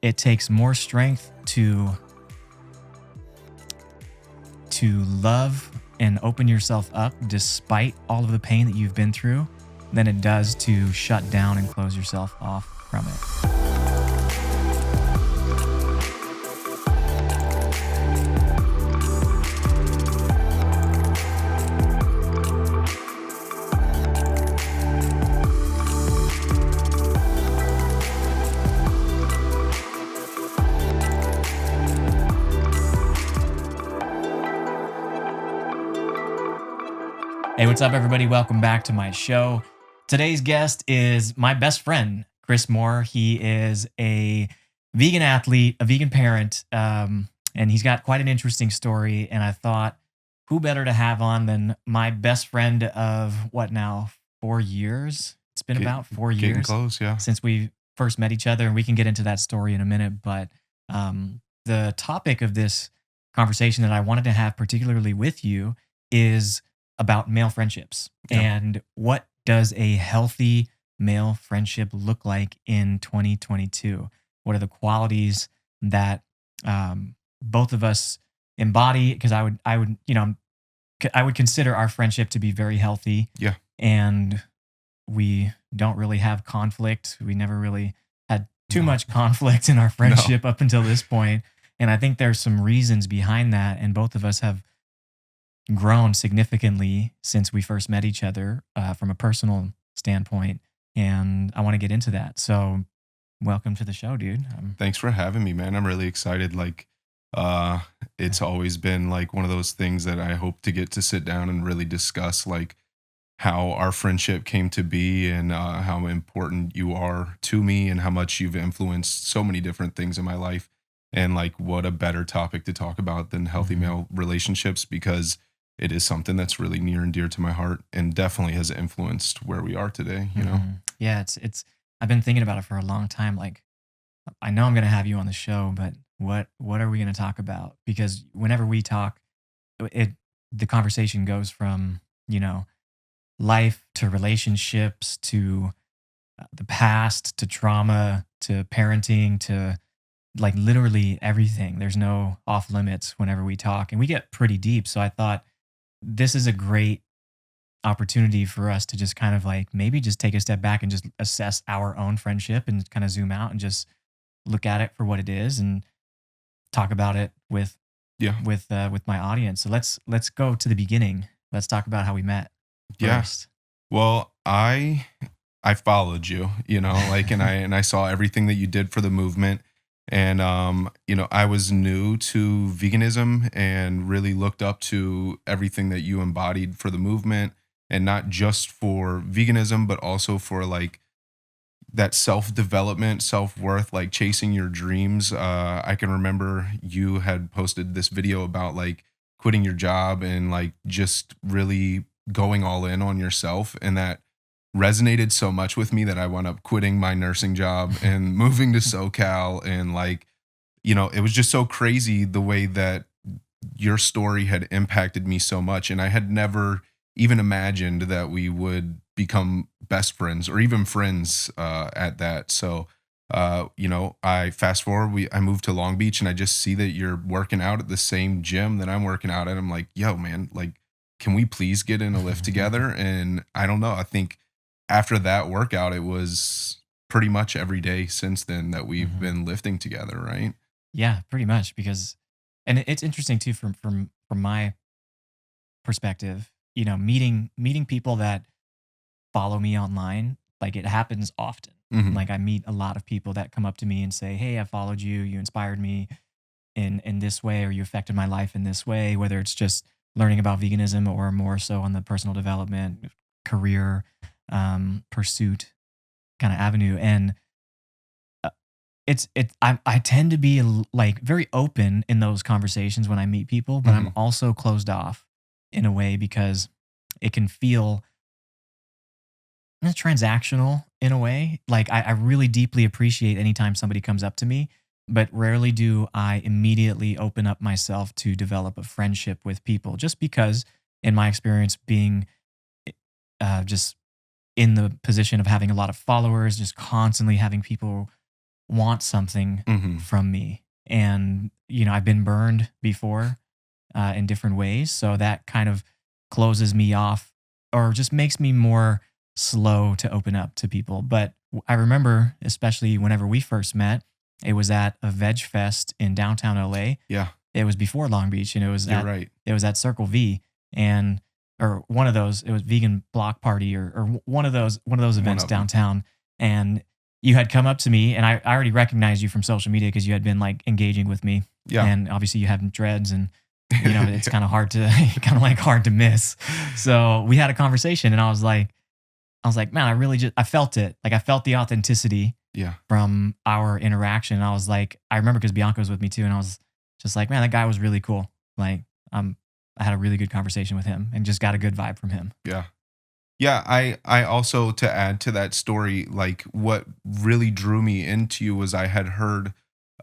it takes more strength to love and open yourself up despite all of the pain that you've been through than it does to shut down and close yourself off from it. Hey, what's up, everybody? Welcome back to my show. Today's guest is my best friend, Chris Moore. He is a vegan athlete, a vegan parent, and he's got quite an interesting story. And I thought, who better to have on than my best friend of what now, 4 years? It's been about 4 years. Getting close, yeah. Since we first met each other, and we can get into that story in a minute. But the topic of this conversation that I wanted to have particularly with you is about male friendships and what does a healthy male friendship look like in 2022? What are the qualities that both of us embody? Because I would consider our friendship to be very healthy. Yeah. And we don't really have conflict. We never really had too much conflict in our friendship up until this point. And I think there's some reasons behind that. And both of us have grown significantly since we first met each other from a personal standpoint. And I want to get into that. So welcome to the show, dude. Thanks for having me, man. I'm really excited. It's always been like one of those things that I hope to get to sit down and really discuss, like how our friendship came to be and how important you are to me and how much you've influenced so many different things in my life. And like, what a better topic to talk about than healthy male relationships, because it is something that's really near and dear to my heart and definitely has influenced where we are today, you know? Yeah, it's I've been thinking about it for a long time. Like, I know I'm going to have you on the show, but what are we going to talk about? Because whenever we talk, the conversation goes from, life to relationships to the past to trauma to parenting to like literally everything. There's no off limits whenever we talk, and we get pretty deep. So I thought this is a great opportunity for us to just kind of like maybe just take a step back and just assess our own friendship and kind of zoom out and just look at it for what it is and talk about it with my audience. So let's go to the beginning. Let's talk about how we met first. Well, I followed you, and I saw everything that you did for the movement. And, I was new to veganism and really looked up to everything that you embodied for the movement, and not just for veganism, but also for like that self-development, self-worth, like chasing your dreams. I can remember you had posted this video about like quitting your job and like just really going all in on yourself. And that resonated so much with me that I wound up quitting my nursing job and moving to SoCal. And like, it was just so crazy the way that your story had impacted me so much. And I had never even imagined that we would become best friends or even friends at that. So, I fast forward, I moved to Long Beach and I just see that you're working out at the same gym that I'm working out at. I'm like, yo, man, like, can we please get in a lift together? And I don't know. I think after that workout, it was pretty much every day since then that we've been lifting together, right? Yeah, pretty much. Because, and it's interesting too from my perspective. Meeting people that follow me online, like it happens often. Like I meet a lot of people that come up to me and say, "Hey, I followed you. You inspired me in this way, or you affected my life in this way." Whether it's just learning about veganism or more so on the personal development, career pursuit kind of avenue. And I tend to be like very open in those conversations when I meet people, but I'm also closed off in a way because it can feel transactional in a way. Like I really deeply appreciate anytime somebody comes up to me, but rarely do I immediately open up myself to develop a friendship with people, just because in my experience being just in the position of having a lot of followers, just constantly having people want something Mhm. from me. And, I've been burned before in different ways. So that kind of closes me off or just makes me more slow to open up to people. But I remember, especially whenever we first met, it was at a veg fest in downtown LA. Yeah, It was before Long Beach, and you're right. it was at Circle V, and or one of those. It was vegan block party or one of those One events of them. downtown. And you had come up to me, and I already recognized you from social media because you had been like engaging with me, Yeah. and obviously you have dreads, and it's kind of hard to kind of like hard to miss. So we had a conversation, and I was like, man, I felt it, like I felt the authenticity Yeah. from our interaction. And I was like, I remember because Bianca was with me too, and I was just like, man, that guy was really cool. Like, I had a really good conversation with him and just got a good vibe from him. Yeah. Yeah, I also, to add to that story, like what really drew me into you was I had heard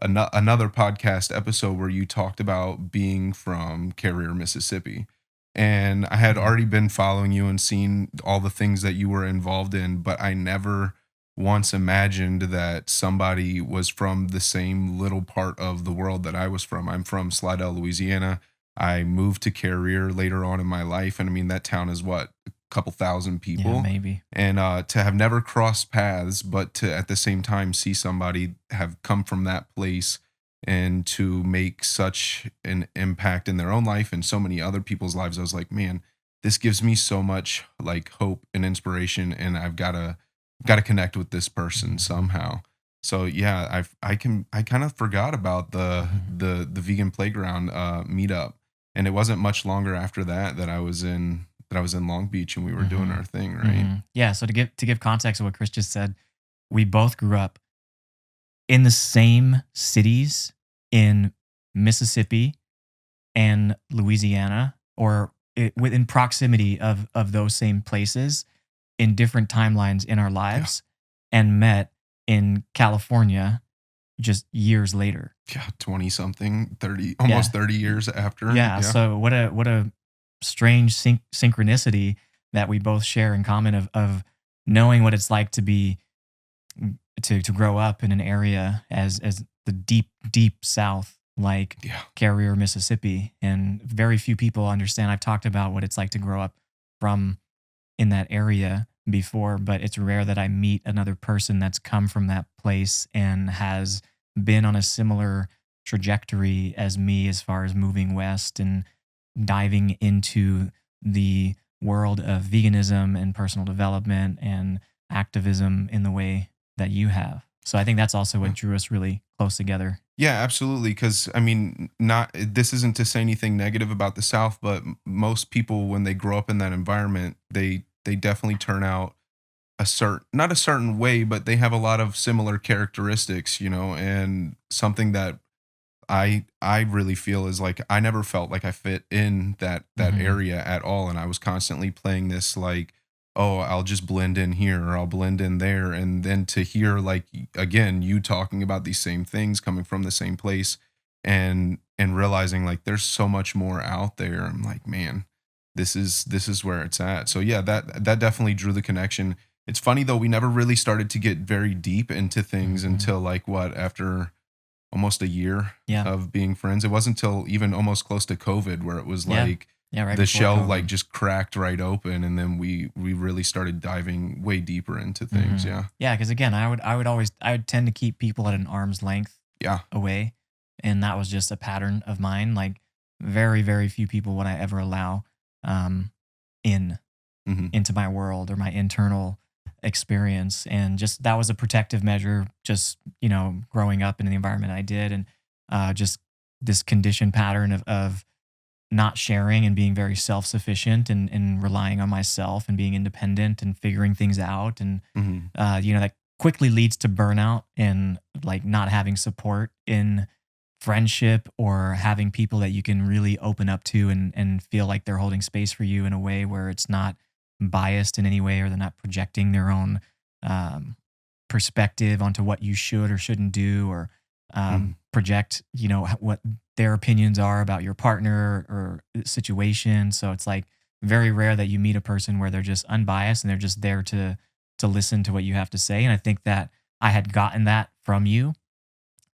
another podcast episode where you talked about being from Carrier, Mississippi. And I had Mhm. already been following you and seen all the things that you were involved in, but I never once imagined that somebody was from the same little part of the world that I was from. I'm from Slidell, Louisiana. I moved to Carrier later on in my life. And I mean, that town is what, couple thousand Yeah, people, maybe. and to have never crossed paths, but to at the same time see somebody have come from that place and to make such an impact in their own life and so many other people's lives. I was like, man, this gives me so much like hope and inspiration, and I've got to connect with this person somehow. So yeah, I kind of forgot about Mhm. the vegan playground meetup, and it wasn't much longer after that that I was in Long Beach and we were doing Mhm. our thing, right? Mhm. Yeah, so to give context to what Chris just said, we both grew up in the same cities in Mississippi and Louisiana, or within proximity of those same places in different timelines in our Yeah. lives, and met in California just years later. Yeah, 20 something, 30, Yeah. almost 30 years after. Yeah, Yeah. so what a strange synchronicity that we both share in common of knowing what it's like to be to grow up in an area as the deep south, like Yeah. Carrier, Mississippi, and very few people understand. I've talked about what it's like to grow up from in that area before, but it's rare that I meet another person that's come from that place and has been on a similar trajectory as me as far as moving west and diving into the world of veganism and personal development and activism in the way that you have. So I think that's also what Yeah. drew us really close together. Yeah, absolutely. Because I mean, not this isn't to say anything negative about the South, but most people when they grow up in that environment, they definitely turn out a certain not a certain way, but they have a lot of similar characteristics, and something that I really feel is like I never felt like I fit in that Hmm. area at all, and I was constantly playing this like, oh, I'll just blend in here or I'll blend in there, and then to hear like again you talking about these same things coming from the same place, and realizing like there's so much more out there. I'm like, man, this is where it's at. So yeah, that definitely drew the connection. It's funny though, we never really started to get very deep into things Hmm. until like what, after almost a year Yeah. of being friends. It wasn't until even almost close to COVID where it was Yeah. like Yeah. Right the before shell like COVID. just cracked right open, and then we really started diving way deeper into things. Hmm. Yeah. Yeah. Because again, I would tend to keep people at an arm's length Yeah. away. And that was just a pattern of mine. Like very few people would I ever allow um, in Mhm. into my world or my internal experience. And just that was a protective measure, just, growing up in the environment I did. And just this conditioned pattern of not sharing and being very self-sufficient and relying on myself and being independent and figuring things out. And, Mhm. that quickly leads to burnout and like not having support in friendship or having people that you can really open up to and feel like they're holding space for you in a way where it's not biased in any way or they're not projecting their own um, perspective onto what you should or shouldn't do or Mhm. project what their opinions are about your partner or situation. So it's like very rare that you meet a person where they're just unbiased and they're just there to listen to what you have to say. And I think that I had gotten that from you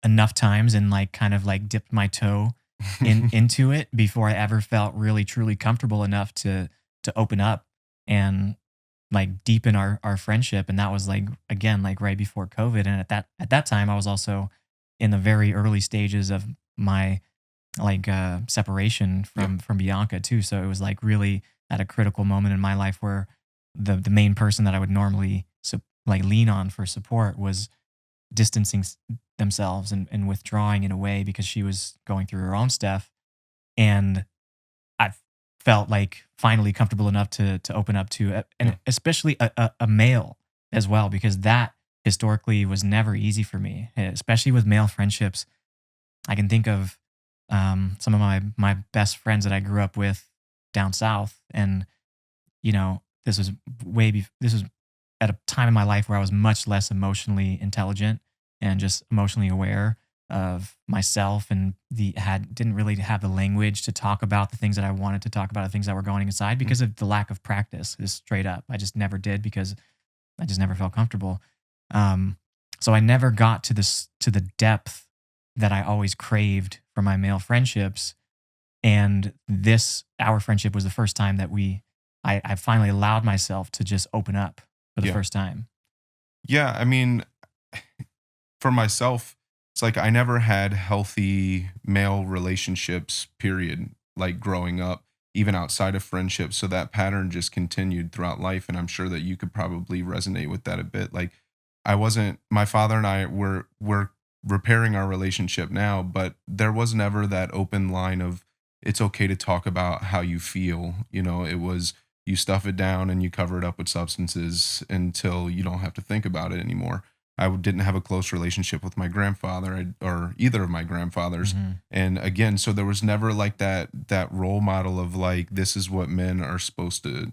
enough times and like kind of like dipped my toe into it before I ever felt really truly comfortable enough to open up and like deepen our friendship. And that was like again like right before COVID. And at that time I was also in the very early stages of my like separation Yep. from Bianca too. So it was like really at a critical moment in my life where the main person that I would normally like lean on for support was distancing themselves and withdrawing in a way because she was going through her own stuff. And I felt like finally comfortable enough to open up to Yeah. and especially a male as well, because that historically was never easy for me, especially with male friendships. I can think of some of my best friends that I grew up with down south, and this was this was at a time in my life where I was much less emotionally intelligent and just emotionally aware of myself, and the had didn't really have the language to talk about the things that I wanted to talk about, the things that were going inside Mm. because of the lack of practice. Is straight up. I just never did because I just never felt comfortable. Um, so I never got to the depth that I always craved for my male friendships. And this our friendship was the first time that I finally allowed myself to just open up for the Yeah. first time. Yeah. I mean, for myself, it's like I never had healthy male relationships, period, like growing up, even outside of friendship. So that pattern just continued throughout life. And I'm sure that you could probably resonate with that a bit. Like I wasn't my father and I were repairing our relationship now, but there was never that open line of it's okay to talk about how you feel. It was you stuff it down and you cover it up with substances until you don't have to think about it anymore. Didn't have a close relationship with my grandfather or either of my grandfathers. Mhm. And again, so there was never like that role model of like this is what men are supposed to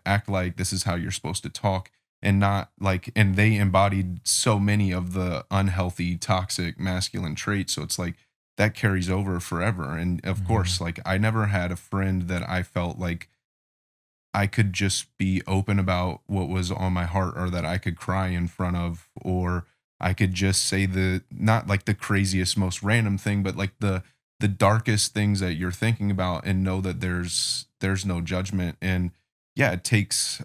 act like, this is how you're supposed to talk, and not like, and they embodied so many of the unhealthy toxic masculine traits, so it's like that carries over forever. And of Mhm. course, like I never had a friend that I felt like I could just be open about what was on my heart, or that I could cry in front of, or I could just say the not like the craziest most random thing, but like the darkest things that you're thinking about, and know that there's no judgment. And yeah, it takes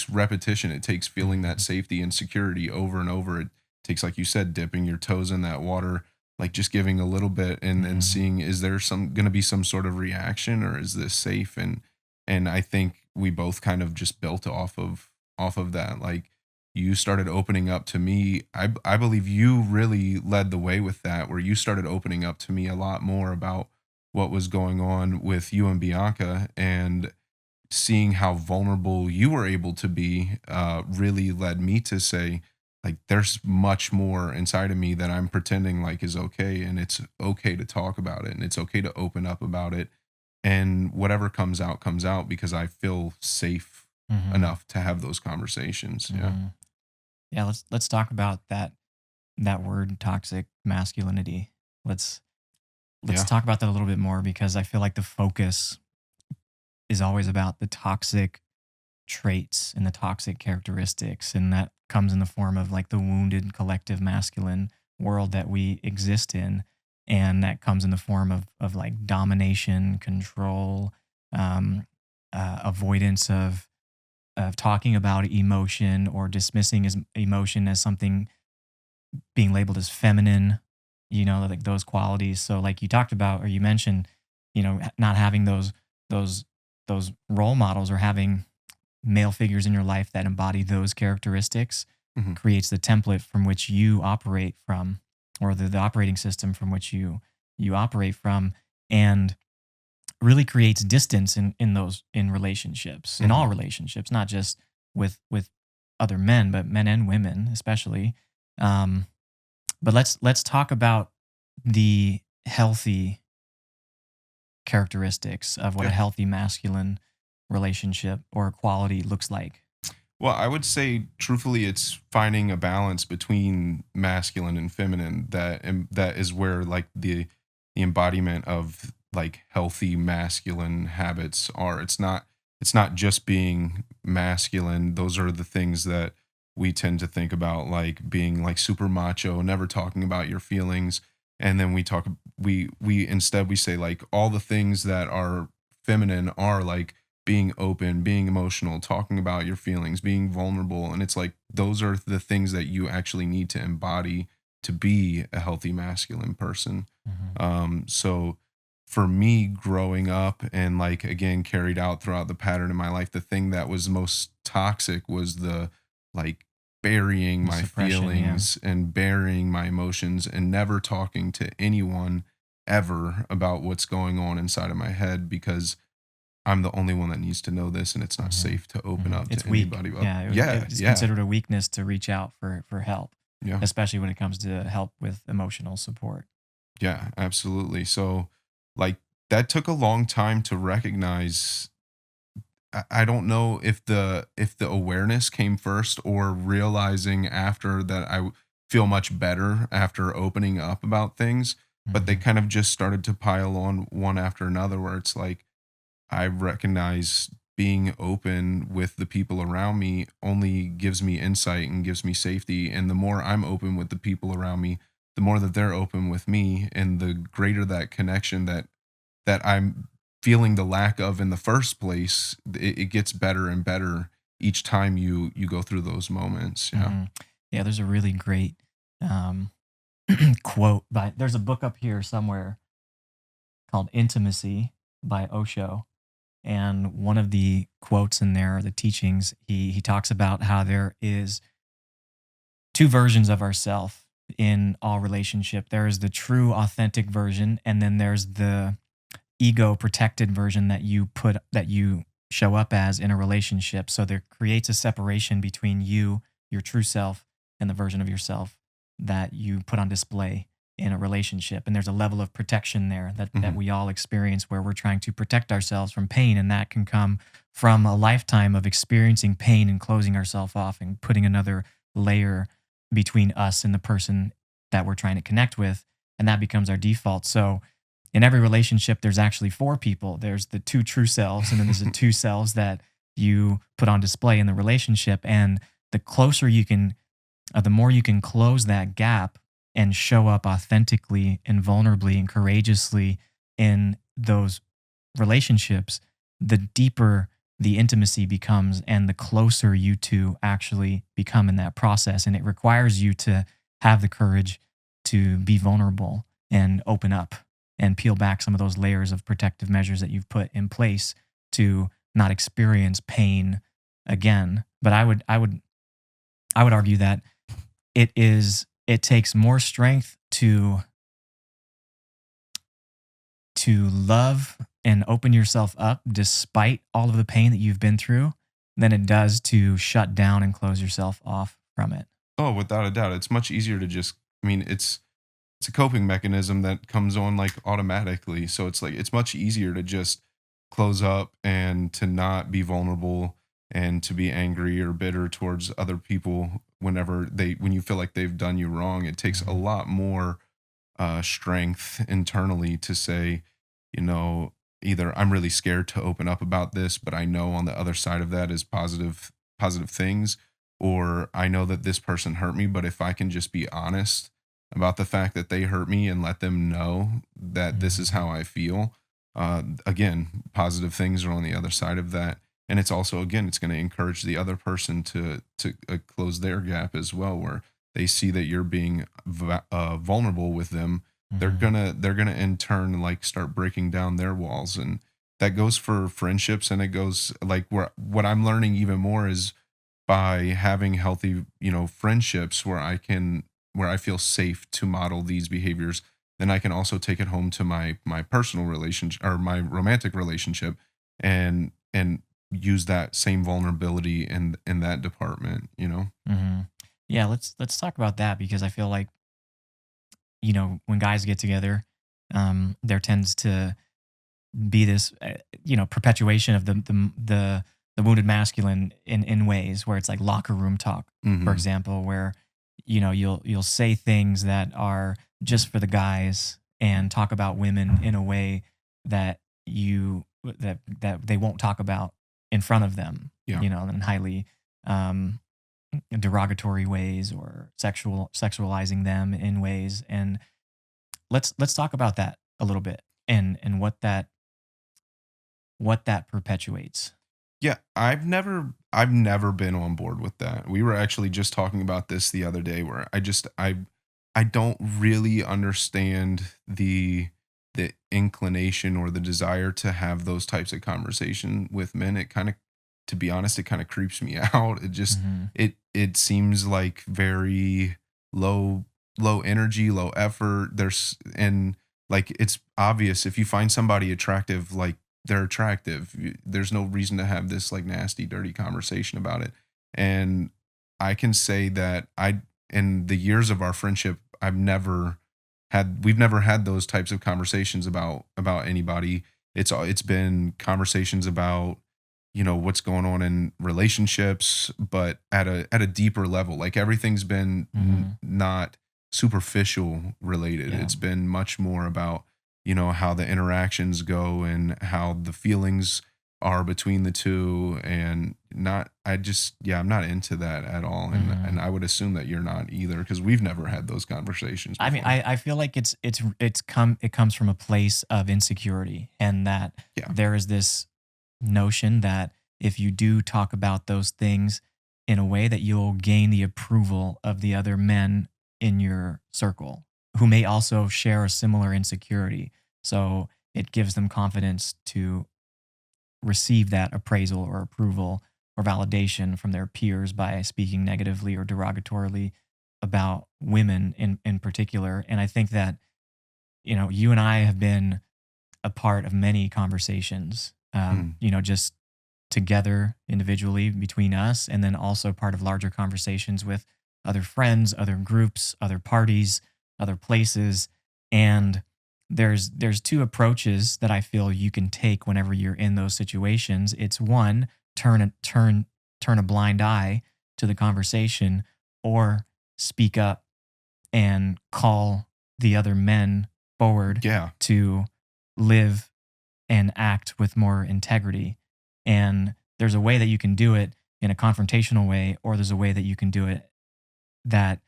repetition. It takes feeling that Mhm. safety and security over and over. It takes, like you said, dipping your toes in that water, like just giving a little bit, and Mhm. seeing, is there some going to be some sort of reaction, or is this safe? And I think we both kind of just built off of that. Like you started opening up to me. I believe you really led the way with that, where you started opening up to me a lot more about what was going on with you and Bianca, and seeing how vulnerable you were able to be really led me to say, like, there's much more inside of me that I'm pretending like is okay, and it's okay to talk about it, and it's okay to open up about it, and whatever comes out because I feel safe Mhm. enough to have those conversations. Yeah. Mhm. Yeah, let's talk about that word toxic masculinity. Let's let's Yeah. talk about that a little bit more because I feel like the focus is always about the toxic traits and the toxic characteristics, and that comes in the form of like the wounded collective masculine world that we exist in, and that comes in the form of like domination, control, um, avoidance of talking about emotion or dismissing as emotion as something being labeled as feminine, like those qualities. So like you talked about or you mentioned, not having those those role models or having male figures in your life that embody those characteristics Mhm. creates the template from which you operate from, or the operating system from which you operate from, and really creates distance in those in relationships, in Mhm. all relationships, not just with other men but men and women especially. um but let's talk about the healthy characteristics of what a Yeah. healthy masculine relationship or quality looks like. Well, I would say truthfully, it's finding a balance between masculine and feminine, that is where like the embodiment of like healthy masculine habits are. It's not just being masculine. Those are the things that we tend to think about like being like super macho, never talking about your feelings. And then we instead we say like all the things that are feminine are like being open, being emotional, talking about your feelings, being vulnerable. And it's like those are the things that you actually need to embody to be a healthy masculine person. Mhm. So for me growing up and like again carried out throughout the pattern in my life, the thing that was most toxic was the like burying The my suppression, yeah. feelings and burying my emotions and never talking to anyone ever about what's going on inside of my head because I'm the only one that needs to know this and it's not Mhm. safe to open Mhm. up It's to weak. anybody. Yeah, Yeah, it's yeah, considered a weakness to reach out for help, yeah. especially when it comes to help with emotional support. Yeah, absolutely. So, like, that took a long time to recognize. I don't know if the awareness came first or realizing after that feel much better after opening up about things, but they Mhm. kind of just started to pile on one after another where it's like I recognize being open with the people around me only gives me insight and gives me safety. And the more I'm open with the people around me, the more that they're open with me, and the greater that connection that I'm feeling the lack of in the first place, it gets better and better each time you go through those moments. Yeah. Mhm. Yeah, there's a really great, um, quote by there's a book up here somewhere called Intimacy by Osho, and one of the quotes in there, the teachings, he talks about how there is two versions of ourself in all relationship. There is the true authentic version, and then there's the ego protected version that you show up as in a relationship. So there creates a separation between you, your true self, and the version of yourself that you put on display in a relationship. And there's a level of protection there that Hmm. we all experience where we're trying to protect ourselves from pain. And that can come from a lifetime of experiencing pain and closing ourselves off and putting another layer between us and the person that we're trying to connect with. And that becomes our default. So in every relationship, there's actually four people. There's the two true selves, and then there's the two selves that you put on display in the relationship. And the closer you can, the more you can close that gap and show up authentically and vulnerably and courageously in those relationships, the deeper the intimacy becomes and the closer you two actually become in that process. And it requires you to have the courage to be vulnerable and open up and peel back some of those layers of protective measures that you've put in place to not experience pain again. But I would argue that it takes more strength to love and open yourself up despite all of the pain that you've been through than it does to shut down and close yourself off from it. Oh, without a doubt, it's much easier to just. I mean, it's a coping mechanism that comes on like automatically. So it's like it's much easier to just close up and to not be vulnerable and to be angry or bitter towards other people when you feel like they've done you wrong. It takes a Mhm. lot more strength internally to say, you know, either I'm really scared to open up about this, but I know on the other side of that is positive things, or I know that this person hurt me, but if I can just be honest about the fact that they hurt me and let them know that this is Mhm. how I feel, again, positive things are on the other side of that. And it's also again, it's going to encourage the other person to close their gap as well, where they see that you're being vulnerable with them, Mhm. they're gonna in turn like start breaking down their walls, and that goes for friendships, and it goes like where what I'm learning even more is by having healthy friendships where I feel safe to model these behaviors, then I can also take it home to my personal relationship or my romantic relationship, and use that same vulnerability in that department. Mhm. Yeah, let's talk about that because I feel like, when guys get together, there tends to be this, perpetuation of the wounded masculine in ways where it's like locker room talk, for Mhm. example, where you'll say things that are just for the guys and talk about women in a way that that they won't talk about in front of them, Yeah. and highly um derogatory ways or sexualizing them in ways. And let's talk about that a little bit, and what that perpetuates. Yeah, I've never been on board with that. We were actually just talking about this the other day where I don't really understand the inclination or the desire to have those types of conversation with men. It kind of, to be honest, it kind of creeps me out. It just Hmm. it seems like very low low energy, low effort. And like it's obvious if you find somebody attractive, like they're attractive. There's no reason to have this like nasty, dirty conversation about it. And I can say that in the years of our friendship, we've never had those types of conversations about anybody. It's been conversations about what's going on in relationships, but at a deeper level. Like everything's been Hmm. not superficial related. Yeah. It's been much more about how the interactions go and how the feelings are between the two. And not I just yeah, I'm not into that at all. And Hmm. I would assume that you're not either, because we've never had those conversations I mean, before. I feel like it comes from a place of insecurity, and that Yeah. there is this notion that if you do talk about those things in a way, that you'll gain the approval of the other men in your circle who may also share a similar insecurity. So it gives them confidence to receive that appraisal or approval or validation from their peers by speaking negatively or derogatorily about women in particular. And I think that, you and I have been a part of many conversations, Mm. just together individually between us, and then also part of larger conversations with other friends, other groups, other parties, other places. And there's two approaches that I feel you can take whenever you're in those situations. It's one, turn a blind eye to the conversation, or speak up and call the other men forward Yeah. to live and act with more integrity. And there's a way that you can do it in a confrontational way, or there's a way that you can do it that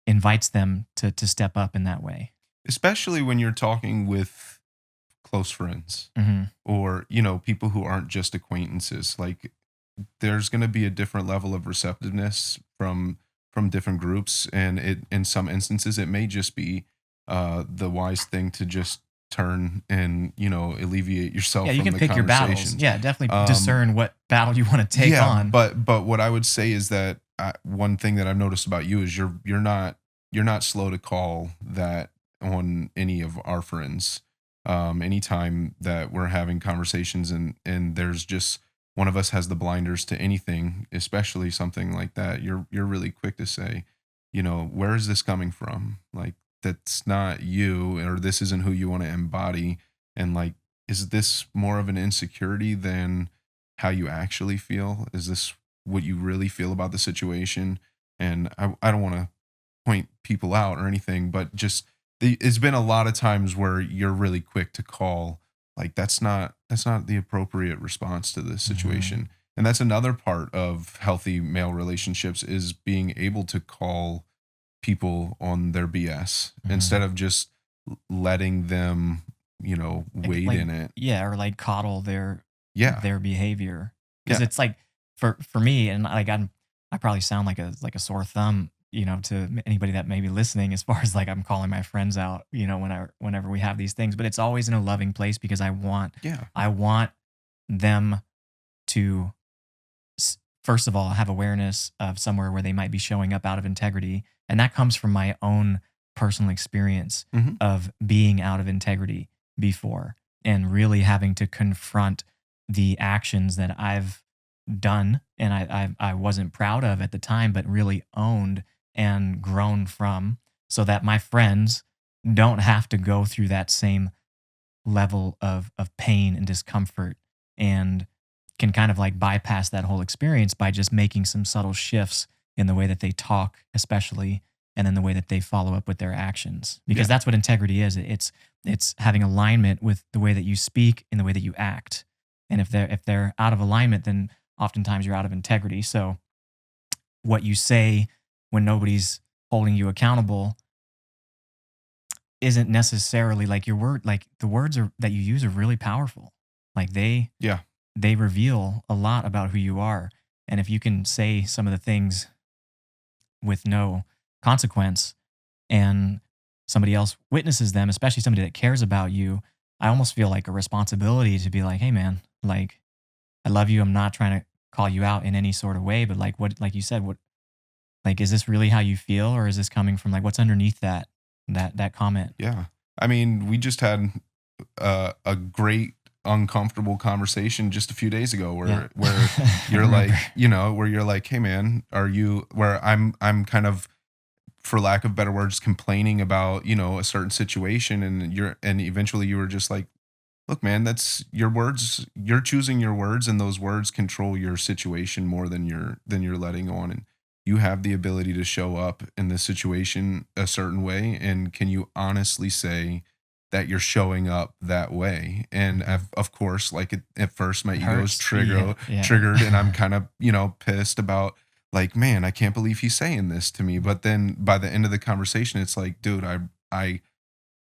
invites them to step up in that way. Especially when you're talking with close friends, Hmm. or people who aren't just acquaintances. Like there's going to be a different level of receptiveness from different groups, and it in some instances it may just be the wise thing to just turn and alleviate Yeah, yourself you from can the pick your battles. conversations. Yeah, definitely um discern what battle you want to take yeah, on. but what I would say is that one thing that I've noticed about you is you're not slow to call that on any of our friends. Anytime that we're having conversations and there's just one of us has the blinders to anything, especially something like that, you're really quick to say, where is this coming from? Like that's not you, or this isn't who you want to embody. And like, is this more of an insecurity than how you actually feel? Is this what you really feel about the situation? And I don't want to point people out or anything, but just it's been a lot of times where you're really quick to call like that's not the appropriate response to this Hmm. situation. And that's another part of healthy male relationships, is being able to call people on their BS instead Hmm. of just letting them, wade Like, in it. yeah, or like coddle their Yeah. their behavior, because Yeah. it's like, for me, and like I probably sound like a sore thumb, to anybody that may be listening, as far as like I'm calling my friends out, whenever we have these things, but it's always in a loving place, because Yeah. I want them to, first of all, have awareness of somewhere where they might be showing up out of integrity. And that comes from my own personal experience Hmm. of being out of integrity before, and really having to confront the actions that I've done and I wasn't proud of at the time, but really owned and grown from, so that my friends don't have to go through that same level of pain and discomfort, and can kind of like bypass that whole experience by just making some subtle shifts in the way that they talk, especially, and then the way that they follow up with their actions, because Yeah. that's what integrity is. It's having alignment with the way that you speak and the way that you act. And if they're out of alignment, then oftentimes you're out of integrity. So what you say when nobody's holding you accountable isn't necessarily like your word. Like the words are that you use are really powerful. Like Yeah. they reveal a lot about who you are. And if you can say some of the things with no consequence and somebody else witnesses them, especially somebody that cares about you, I almost feel like a responsibility to be like, hey man, like I love you. I'm not trying to call you out in any sort of way, but like what, like you said, what, like, is this really how you feel, or is this coming from like what's underneath that comment? Yeah. I mean, we just had a great uncomfortable conversation just a few days ago Yeah. where I you're remember. like, where you're like, "Hey man, are you," where I'm kind of, for lack of better words, complaining about, a certain situation, and eventually you were just like, "Look, man, that's your words. You're choosing your words, and those words control your situation more than you're letting on. And you have the ability to show up in this situation a certain way. And can you honestly say that you're showing up that way?" And Mhm. of course, like at first, my It ego is hurts. Yeah. Yeah. triggered, and I'm kind of pissed about, like, man, I can't believe he's saying this to me. But then by the end of the conversation, it's like, dude, I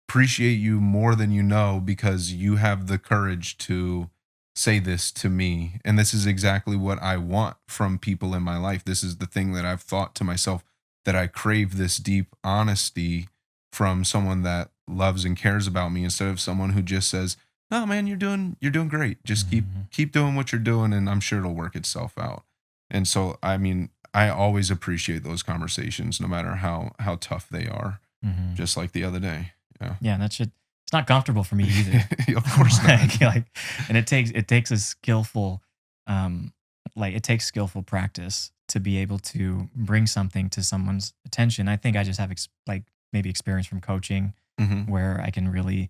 appreciate you more than you know, because you have the courage to say this to me. And this is exactly what I want from people in my life. This is the thing that I've thought to myself, that I crave this deep honesty from someone that loves and cares about me, instead of someone who just says, "Oh man, you're doing great. Just keep Mhm. keep doing what you're doing, and I'm sure it'll work itself out." And so, I mean, I always appreciate those conversations, no matter how tough they are. Mhm. Just like the other day. Yeah. Yeah, that should it's not comfortable for me either. Of course not. Like, and it takes a skillful, um, like it takes skillful practice to be able to bring something to someone's attention. I think I just have like maybe experience from coaching Mhm, where I can really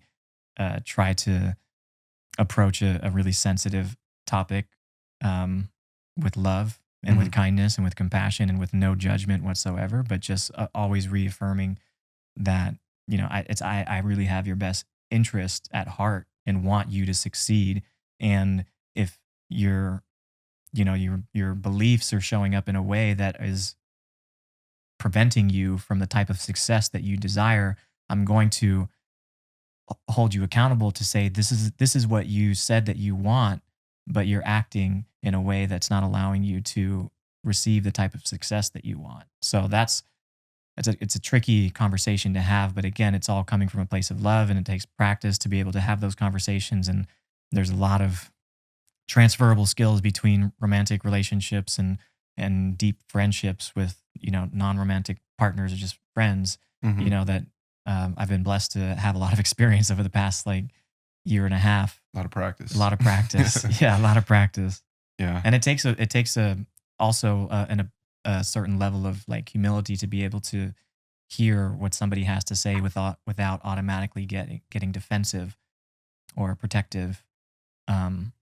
try to approach a really sensitive topic um, with love and with mhm. kindness and with compassion and with no judgment whatsoever, but just always reaffirming that I really have your best interest at heart and want you to succeed. And if your your beliefs are showing up in a way that is preventing you from the type of success that you desire, I'm going to hold you accountable to say this is what you said that you want, but you're acting in a way that's not allowing you to receive the type of success that you want. So it's a tricky conversation to have, but again, it's all coming from a place of love, and it takes practice to be able to have those conversations. And there's a lot of transferable skills between romantic relationships and deep friendships with non-romantic partners or just friends. Mhm. That I've been blessed to have a lot of experience over the past like year and a half. A lot of A practice. lot of practice, yeah, a lot of practice, Yeah. and it takes a also a certain level of like humility to be able to hear what somebody has to say without automatically getting defensive or protective, um,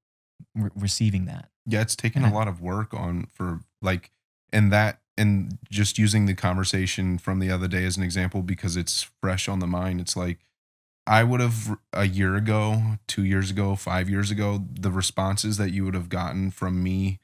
receiving that. Yeah, it's taken And a I lot of work on, for like, and just using the conversation from the other day as an example, because it's fresh on the mind. It's like, I would have, a year ago, 2 years ago, 5 years ago, the responses that you would have gotten from me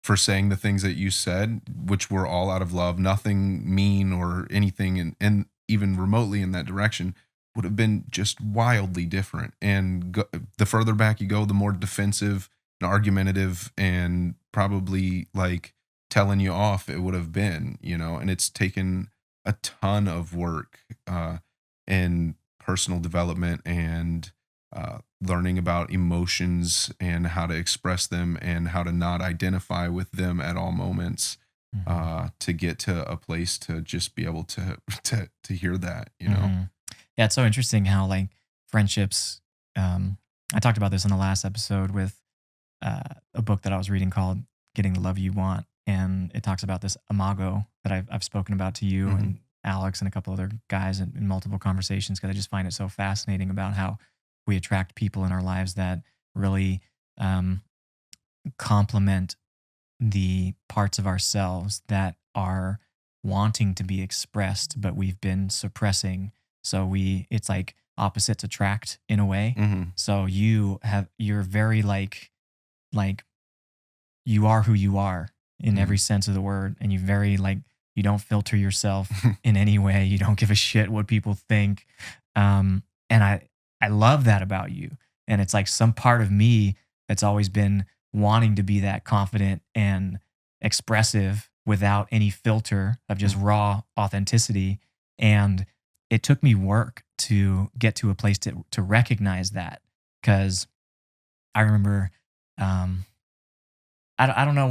for saying the things that you said, which were all out of love, nothing mean or anything, and even remotely in that direction, would have been just wildly different. And the further back you go, the more defensive and argumentative and probably like telling you off it would have been. And it's taken a ton of work, in personal development, and learning about emotions and how to express them and how to not identify with them at all moments, Mhm. to get to a place to just be able to to hear that. Mhm. Yeah, it's so interesting how like friendships. I talked about this in the last episode with a book that I was reading called "Getting the Love You Want," and it talks about this imago that I've spoken about to you Hmm. and Alex and a couple other guys in multiple conversations because I just find it so fascinating about how we attract people in our lives that really um, complement the parts of ourselves that are wanting to be expressed, but we've been suppressing. So it's like opposites attract in a way. Hmm. So you're very like you are who you are. in every Mm. sense of the word, and you very like you don't filter yourself in any way. You don't give a shit what people think, and I love that about you. And it's like some part of me that's always been wanting to be that confident and expressive without any filter of just Mm. raw authenticity. And it took me work to get to a place to recognize that because I remember um, I don't know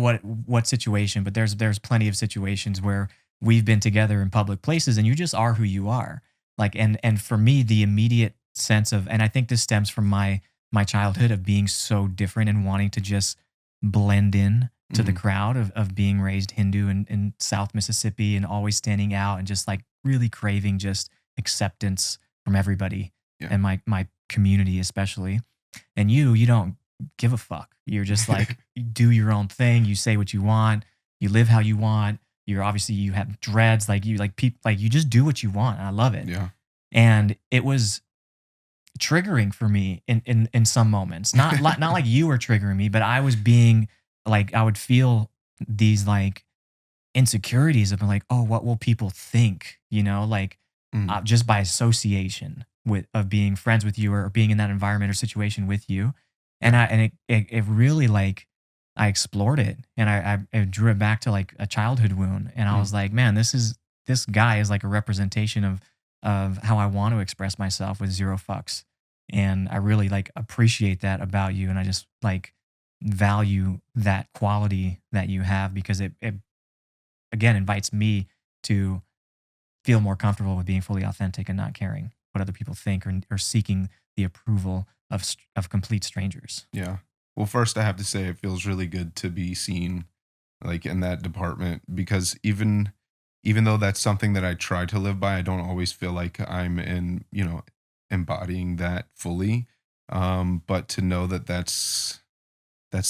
what situation, but there's plenty of situations where we've been together in public places and you just are who you are. Like and for me, the immediate sense of and I think this stems from my childhood of being so different and wanting to just blend in to the Mm. crowd of being raised Hindu in South Mississippi and always standing out and just like really craving just acceptance from everybody Yeah. and my community especially. And you don't give a fuck. You're just like, you do your own thing. You say what you want. You live how you want. You're obviously you have dreads. Like you like people like you just do what you want. And I love it. Yeah. And it was triggering for me in some moments. Not like you were triggering me, but I was being like I would feel these like insecurities of like, oh, what will people think? You know, like Mm. just by association with of being friends with you or being in that environment or situation with you. Yeah. And it really like I explored it and I drew it back to like a childhood wound. And I Mm. was like, man, this guy is like a representation of how I want to express myself with zero fucks. And I really like appreciate that about you. And I just like value that quality that you have because it again invites me to feel more comfortable with being fully authentic and not caring what other people think or seeking the approval of complete strangers. Yeah. Well, first I have to say it feels really good to be seen like in that department because even though that's something that I try to live by, I don't always feel like I'm in, embodying that fully. But to know that that's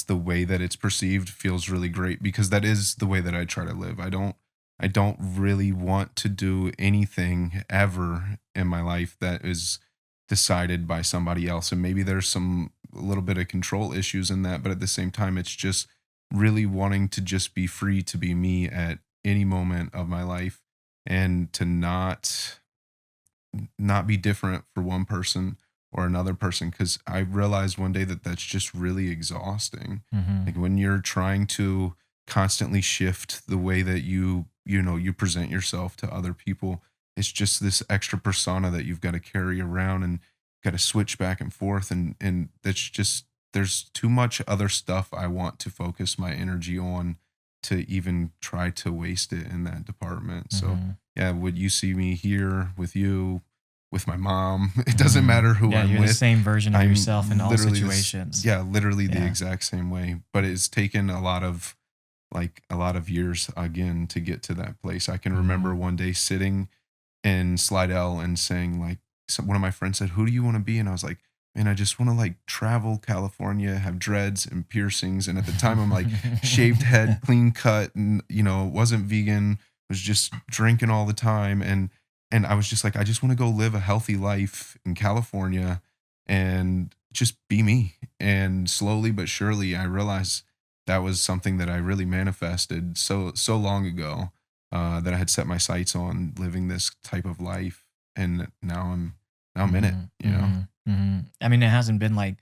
the way that it's perceived feels really great because that is the way that I try to live. I don't really want to do anything ever in my life that is decided by somebody else. And maybe there's some a little bit of control issues in that, but at the same time it's just really wanting to just be free to be me at any moment of my life and to not be different for one person or another person because I realized one day that that's just really exhausting. Hmm. Like when you're trying to constantly shift the way that you present yourself to other people, it's just this extra persona that you've got to carry around and got to switch back and forth and that's just there's too much other stuff I want to focus my energy on to even try to waste it in that department. So Hmm. yeah, would you see me here with you, with my mom? It doesn't Hmm. matter who Yeah, I'm you're the with. same version of I'm yourself in all literally this, situations. yeah, literally the Yeah. exact same way. But it's taken a lot of years again to get to that place. I can remember Hmm. one day sitting in Slidell and saying like one of my friends said, "Who do you want to be?" And I was like, "Man, I just want to like travel California, have dreads and piercings." And at the time, I'm like shaved head, clean cut, and wasn't vegan, was just drinking all the time, and I was just like, I just want to go live a healthy life in California and just be me. And slowly but surely, I realized that was something that I really manifested so long ago that I had set my sights on living this type of life, and now I'm in it. Mhm, mhm, mhm. I mean, it hasn't been like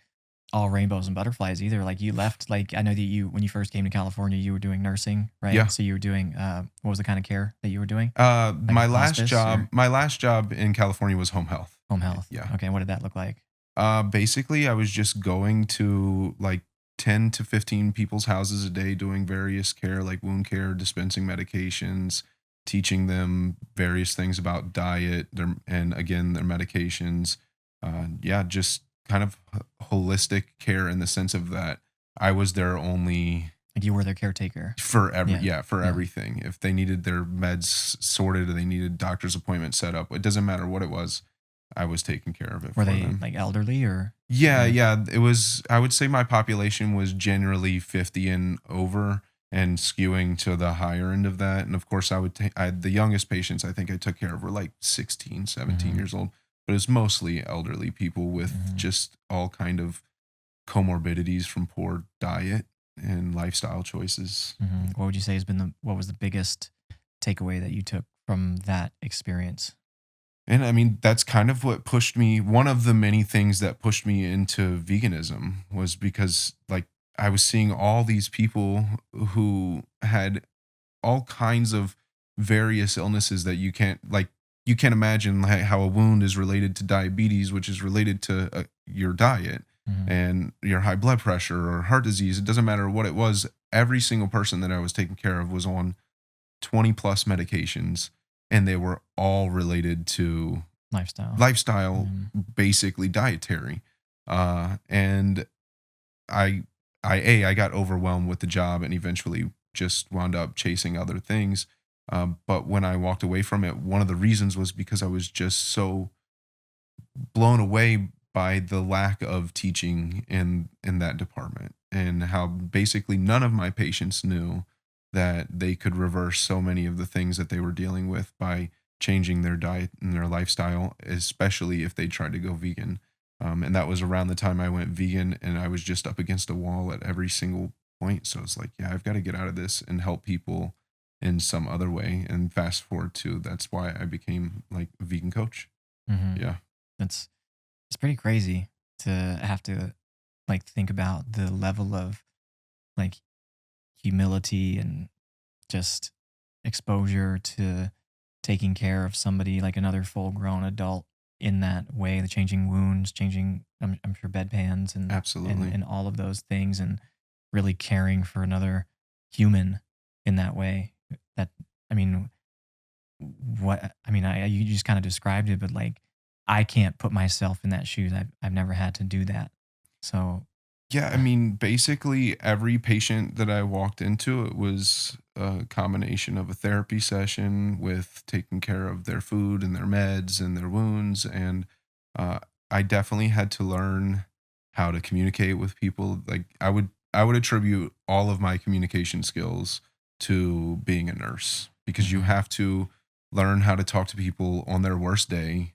all rainbows and butterflies either. Like you left, like I know that you when you first came to California, you were doing nursing, right? Yeah. So you were doing what was the kind of care that you were doing? Like My last hospice job, or my last job in California was home health. home health? Yeah. Okay, what did that look like? Basically, I was just going to like 10 to 15 people's houses a day doing various care, like wound care, dispensing medications, teaching them various things about diet, and again, their medications. Yeah, just kind of holistic care in the sense of that I was their only Like you were their caretaker. Yeah, for yeah. everything. If they needed their meds sorted or they needed doctor's appointments set up, it doesn't matter what it was, I was taking care of it Were for they them. like elderly or Yeah, yeah? yeah, it was I would say my population was generally 50 and over and skewing to the higher end of that, and of course, I would take the youngest patients I think I took care of were like 16, 17 Hmm. years old, but it's mostly elderly people with Hmm. just all kind of comorbidities from poor diet. and lifestyle choices. What would you say has been what was the biggest takeaway that you took from that experience? And I mean, that's kind of what pushed me. One of the many things that pushed me into veganism was because, like, I was seeing all these people who had all kinds of various illnesses that you can't imagine, like, how a wound is related to diabetes, which is related to your diet Mhm. and your high blood pressure or heart disease. It doesn't matter what it was. Every single person that I was taking care of was on 20 plus medications, and they were all related to Lifestyle. lifestyle, Mhm. basically dietary. And I, I got overwhelmed with the job and eventually just wound up chasing other things. But when I walked away from it, one of the reasons was because I was just so blown away by the lack of teaching in that department, and how basically none of my patients knew that they could reverse so many of the things that they were dealing with by changing their diet and their lifestyle, especially if they tried to go vegan. And that was around the time I went vegan, and I was just up against a wall at every single point. So it's like, yeah, I've got to get out of this and help people in some other way. And fast forward to that's why I became like a vegan coach. Mhm. Yeah. It's it's pretty crazy to have to like think about the level of like humility and just exposure to taking care of somebody like another full grown adult in that way, the changing wounds, changing I'm sure bedpans and Absolutely. and all of those things and really caring for another human in that way. That I mean, I you just kind of described it, but like I can't put myself in that shoes. I've never had to do that. So Yeah, I mean, basically every patient that I walked into, it was a combination of a therapy session with taking care of their food and their meds and their wounds. And uh, I definitely had to learn how to communicate with people. Like I would attribute all of my communication skills to being a nurse, because you mhm, have to learn how to talk to people on their worst day,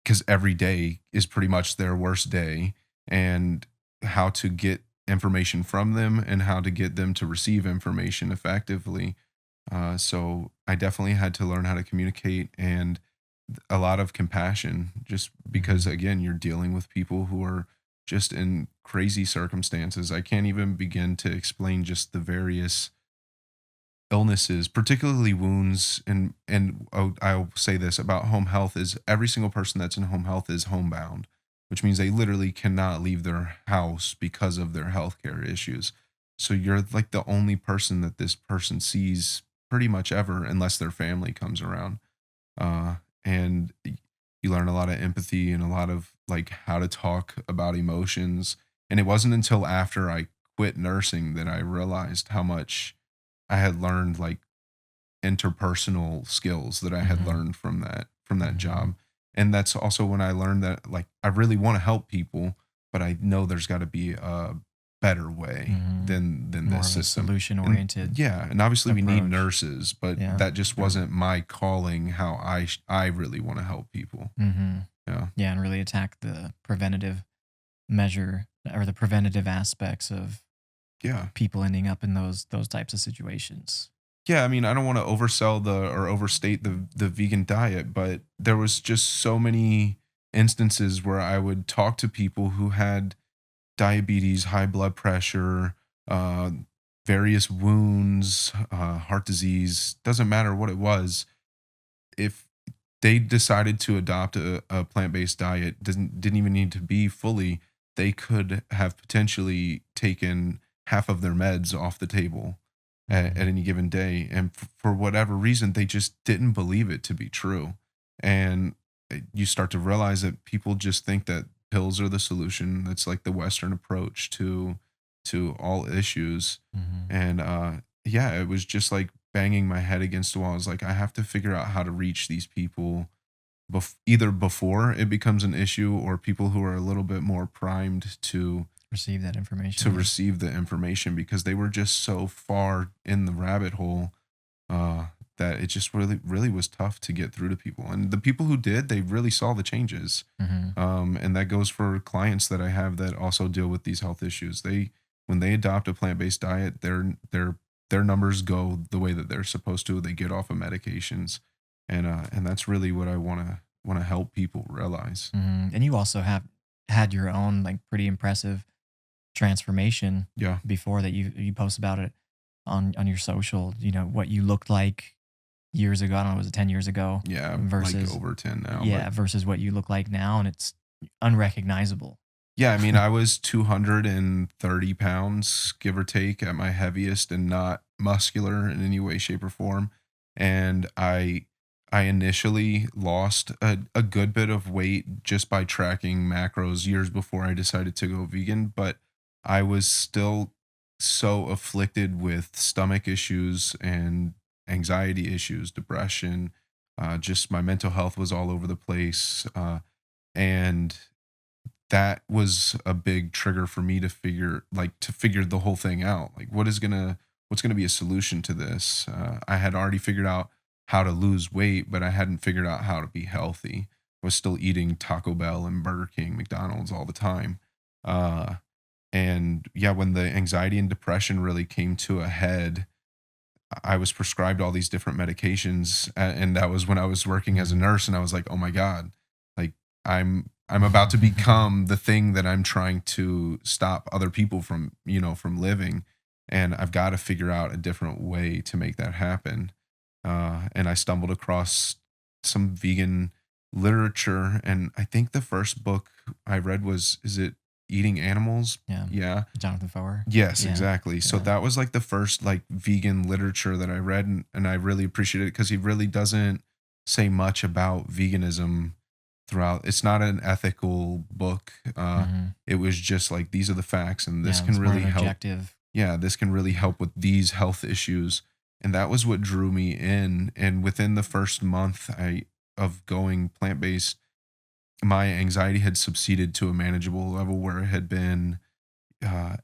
because every day is pretty much their worst day, and how to get information from them and how to get them to receive information effectively. So I definitely had to learn how to communicate and a lot of compassion, just because, mhm, again, you're dealing with people who are just in crazy circumstances. I can't even begin to explain just the various illnesses, particularly wounds. And I'll say this about home health: is every single person that's in home health is homebound, which means they literally cannot leave their house because of their healthcare issues. So you're like the only person that this person sees pretty much ever, unless their family comes around. uh, and you learn a lot of empathy and a lot of like how to talk about emotions. And it wasn't until after I quit nursing that I realized how much I had learned, like, interpersonal skills that I had mhm, learned from that mhm, job. And that's also when I learned that, like, I really want to help people, but I know there's got to be a better way mhm. than More this of a system. solution And oriented yeah, and obviously we need approach. nurses, but Yeah. that just wasn't my calling. How I really want to help people. hmm Yeah. Yeah, and really attack the preventative measure or the preventative aspects of Yeah. people ending up in those types of situations. Yeah, I mean, I don't want to oversell the or overstate the vegan diet, but there was just so many instances where I would talk to people who had diabetes, high blood pressure, uh, various wounds, heart disease, doesn't matter what it was. If they decided to adopt a plant-based diet, didn't even need to be fully, they could have potentially taken half of their meds off the table at Mhm, any given day. And for whatever reason, they just didn't believe it to be true. And you start to realize that people just think that pills are the solution. That's like the Western approach to all issues. mhm, And yeah, it was just like banging my head against the wall. I was like, I have to figure out how to reach these people, either before it becomes an issue, or people who are a little bit more primed receive that information, to yeah. receive the information, because they were just so far in the rabbit hole, uh, that it just really was tough to get through to people. And the people who did, they really saw the changes. Mhm, And that goes for clients that I have that also deal with these health issues. when they adopt a plant-based diet, their numbers go the way that they're supposed to. They get off of medications, and that's really what I wanna help people realize. And you also have had your own like pretty impressive transformation Yeah. before that you post about it on your social, what you looked like years ago. I don't know, was it 10 years ago Yeah, like versus over 10 now, but yeah, versus what you look like now, and it's unrecognizable. yeah, I mean, I was 230 pounds, give or take, at my heaviest and not muscular in any way, shape, or form. And I initially lost a good bit of weight just by tracking macros years before I decided to go vegan, but I was still so afflicted with stomach issues and anxiety issues, depression, just my mental health was all over the place. And that was a big trigger for me to figure the whole thing out. Like, what's gonna be a solution to this? I had already figured out how to lose weight, but I hadn't figured out how to be healthy. I was still eating Taco Bell and Burger King, McDonald's all the time. Uh, and yeah, when the anxiety and depression really came to a head, I was prescribed all these different medications, and that was when I was working as a Mhm. nurse, and I was like, "Oh my god, like I'm about to become the thing that I'm trying to stop other people from, from living, and I've got to figure out a different way to make that happen." And I stumbled across some vegan literature, and I think the first book I read was, is it Eating Animals? Yeah, Yeah. Jonathan Foer. Yes, Yeah, exactly. So yeah. that was like the first like vegan literature that I read, and I really appreciated it because he really doesn't say much about veganism throughout. It's not an ethical book. hmm It was just like, these are the facts, and this Yeah, can it's more of really an help. objective. Yeah, this can really help with these health issues. And that was what drew me in. And within the first month I of going plant-based, my anxiety had subsided to a manageable level where it had been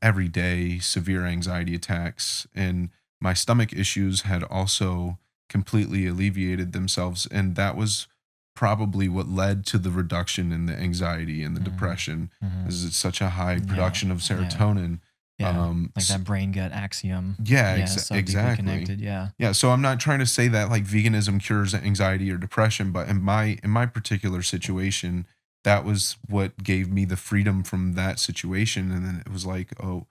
every day severe anxiety attacks, and my stomach issues had also completely alleviated themselves, and that was probably what led to the reduction in the anxiety and the hmm depression, hmm is it's such a high Yeah, production of yeah, serotonin. yeah. um Like s- that brain gut axiom. yeah, Yeah, so deeply exactly. connected. Yeah. Yeah, so I'm not trying to say that like veganism cures anxiety or depression, but in my particular situation, that was what gave me the freedom from that situation. And then it was like, oh,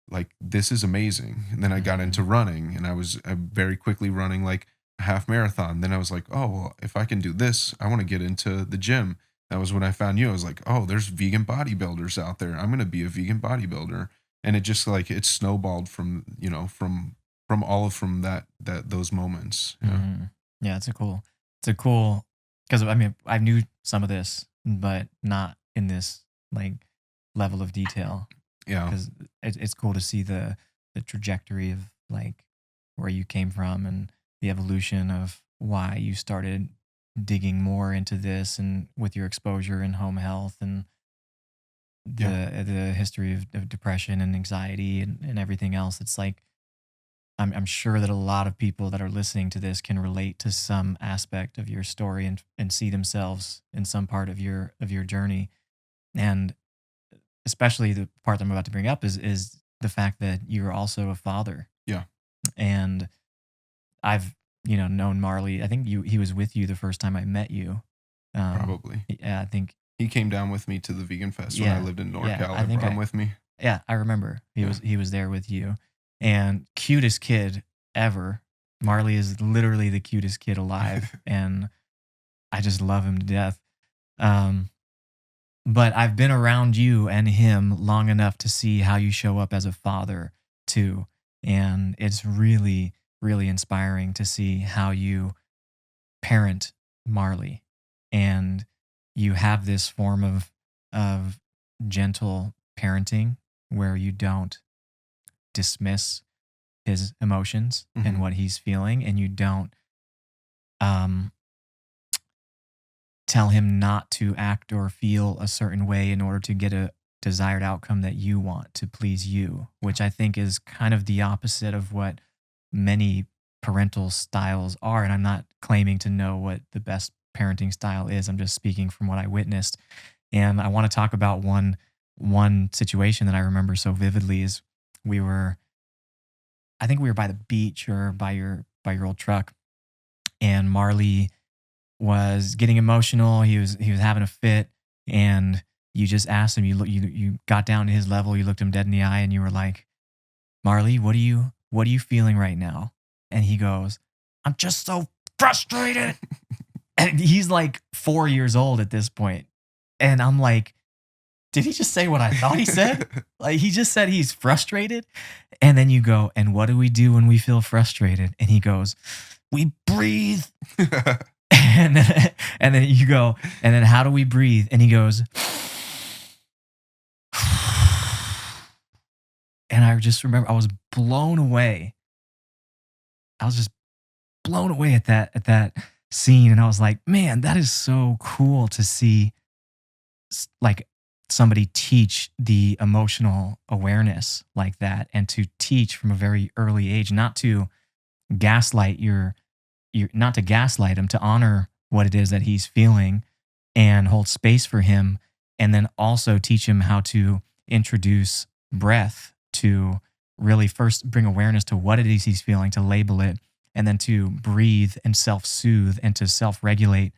like this is amazing. And then I got hmm into running, and I was very quickly running like a half marathon. Then I was like, oh, well, if I can do this, I want to get into the gym. That was when I found you. I was like, oh, there's vegan bodybuilders out there. I'm gonna be a vegan bodybuilder. And it just like it snowballed from, from all of from that those moments. Yeah. hmm Yeah, it's a cool, because I mean, I knew some of this, but not in this like level of detail. Yeah. Because it's cool to see the trajectory of like where you came from and the evolution of why you started digging more into this, and with your exposure in home health and Yeah. the history of depression and anxiety and everything else. It's like I'm sure that a lot of people that are listening to this can relate to some aspect of your story and see themselves in some part of your journey. And especially the part that I'm about to bring up is the fact that you're also a father. Yeah. And I've known Marley. I think you he was with you the first time I met you. Probably. Yeah, I think He came down with me to the vegan fest when I yeah lived in yeah NorCal. I I think brought him I with me. yeah I remember Yeah. he was there with you, and cutest kid ever. Marley is literally the cutest kid alive, and I just love him to death. Um, but I've been around you and him long enough to see how you show up as a father too. And it's really, really inspiring to see how you parent Marley. And you have this form of gentle parenting where you don't dismiss his emotions and Mhm. what he's feeling, and you don't um tell him not to act or feel a certain way in order to get a desired outcome that you want to please you, which I think is kind of the opposite of what many parental styles are. And I'm not claiming to know what the best parenting style is. I'm just speaking from what I witnessed. And I want to talk about one situation that I remember so vividly is I think we were by the beach or by your old truck, and Marley was getting emotional. He was having a fit, and you just asked him. You got down to his level. You looked him dead in the eye, and you were like, "Marley, what are you feeling right now?" And he goes, "I'm just so frustrated." And he's like 4 years old at this point, and I'm like, did he just say what I thought he said? Like, he just said he's frustrated. And then you go, "And what do we do when we feel frustrated?" And he goes, "We breathe." And then you go, "And then how do we breathe?" And he goes, and I just remember I was blown away. I was just blown away at that scene. And I was like, man, that is so cool to see like somebody teach the emotional awareness like that, and to teach from a very early age, not to gaslight not to gaslight him, to honor what it is that he's feeling and hold space for him, and then also teach him how to introduce breath to really first bring awareness to what it is he's feeling, to label it, and then to breathe and self-soothe and to self-regulate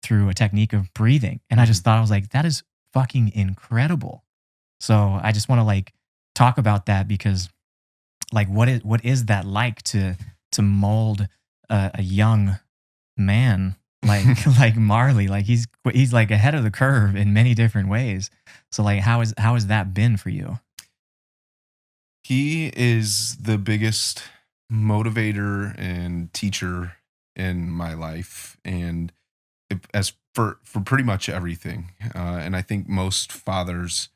through a technique of breathing. And I just thought, I was like, that is fucking incredible. So I just want to like talk about that, because like what is that like to mold a young man like like Marley? Like he's like ahead of the curve in many different ways. So like how has that been for you? He is the biggest motivator and teacher in my life, and as for pretty much everything. And I think most fathers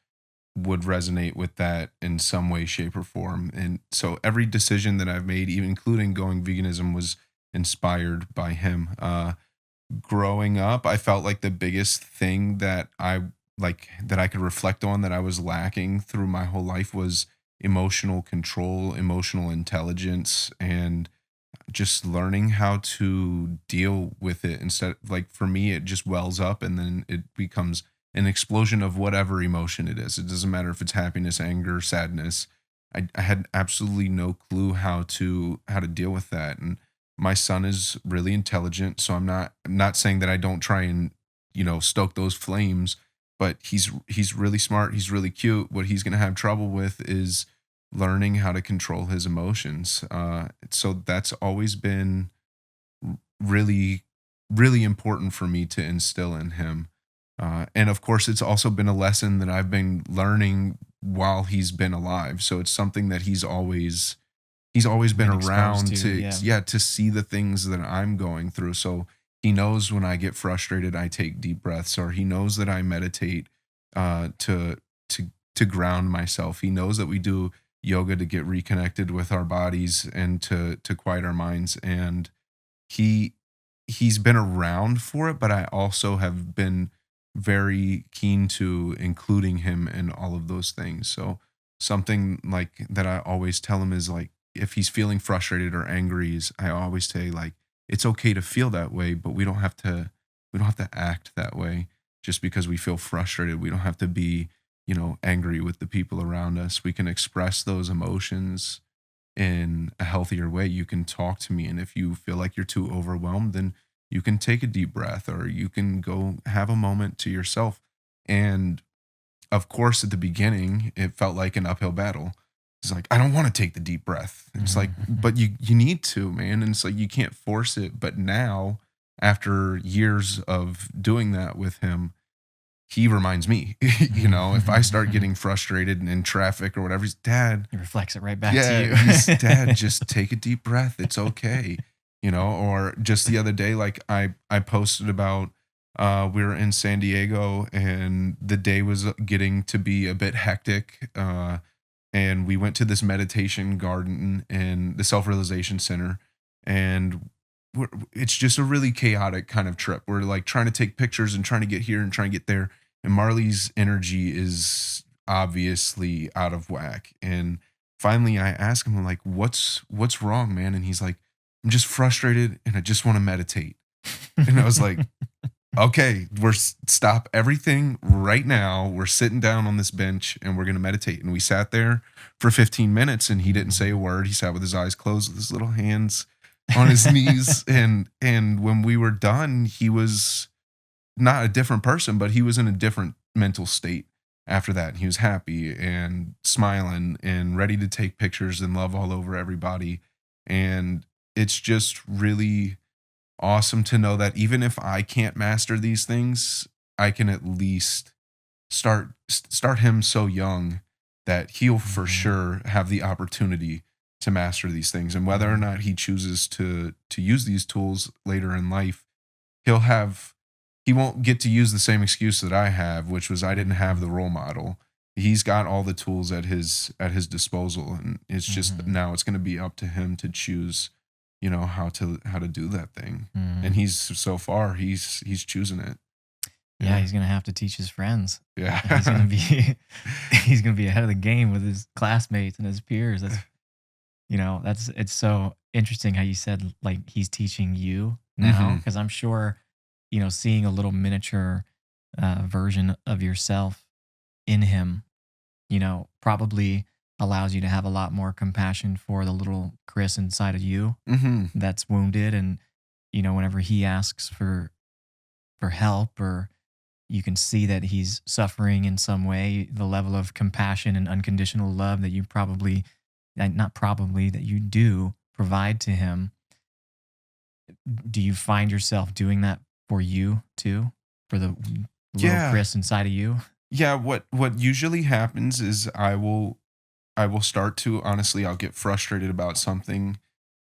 would resonate with that in some way, shape, or form. And so every decision that I've made, even including going veganism, was inspired by him. Growing up, I felt like the biggest thing that I could reflect on that I was lacking through my whole life was emotional control, emotional intelligence, and just learning how to deal with it. Instead, like, for me, it just wells up and then it becomes an explosion of whatever emotion it is. It doesn't matter if it's happiness, anger, sadness. I had absolutely no clue how to deal with that. And my son is really intelligent, so I'm not saying that I don't try and stoke those flames, but he's really smart. He's really cute. What he's gonna have trouble with is learning how to control his emotions. So that's always been really, really important for me to instill in him. And of course, it's also been a lesson that I've been learning while he's been alive. So it's something that he's always been Been exposed around to, to, yeah. yeah, to see the things that I'm going through. So he knows when I get frustrated, I take deep breaths, or he knows that I meditate to to ground myself. He knows that we do yoga to get reconnected with our bodies and to quiet our minds. And he he's been around for it, but I also have been very keen to including him in all of those things. So something like that I always tell him is like, if he's feeling frustrated or angry, is I always say like, it's okay to feel that way, but we don't have to act that way just because we feel frustrated. We don't have to be, angry with the people around us. We can express those emotions in a healthier way. You can talk to me, and if you feel like you're too overwhelmed, then you can take a deep breath, or you can go have a moment to yourself. And of course, at the beginning, it felt like an uphill battle. It's like, I don't want to take the deep breath. It's like, Mhm. but you need to, man. And it's like you can't force it. But now, after years of doing that with him, he reminds me, if I start getting frustrated in traffic or whatever, he's, Dad, He reflects it right back to yeah, you. he's, Dad, just take a deep breath. It's okay. Or just the other day, like I posted about we were in San Diego and the day was getting to be a bit hectic. And we went to this meditation garden in the self-realization center, and it's just a really chaotic kind of trip. We're like trying to take pictures and trying to get here and trying to get there, and Marley's energy is obviously out of whack. And finally I ask him, I'm like, what's wrong, man? And he's like, I'm just frustrated and I just want to meditate. And I was like, okay, stop everything right now. We're sitting down on this bench and we're going to meditate. And we sat there for 15 minutes and he didn't say a word. He sat with his eyes closed with his little hands on his knees. And when we were done, he was not a different person, but he was in a different mental state after that. He was happy and smiling and ready to take pictures and love all over everybody. And it's just really awesome to know that even if I can't master these things, I can at least start him so young that he'll for Mhm. sure have the opportunity to master these things. And whether or Mhm. not he chooses to use these tools later in life, he'll have he won't get to use the same excuse that I have, which was I didn't have Mhm. the role model. He's got all the tools at his disposal, and it's just Mhm. now it's going to be up to him to choose, how to do that thing. And Mhm. he's so far he's choosing it. Yeah, Yeah. he's gonna have to teach his friends. He's gonna Yeah. be he's gonna be ahead of the game with his classmates and his peers. That's it's so interesting how you said like he's teaching you now Mhm. because I'm sure seeing a little miniature version of yourself in him, probably allows you to have a lot more compassion for the little Chris inside of you Mhm. that's wounded, and whenever he asks for help, or you can see that he's suffering in some way, the level of compassion and unconditional love that you probably, not probably, that you do provide to him. Do you find yourself doing that for you too? For the little Yeah. Chris inside of you? Yeah, what usually happens is I will start to honestly, I'll get frustrated about something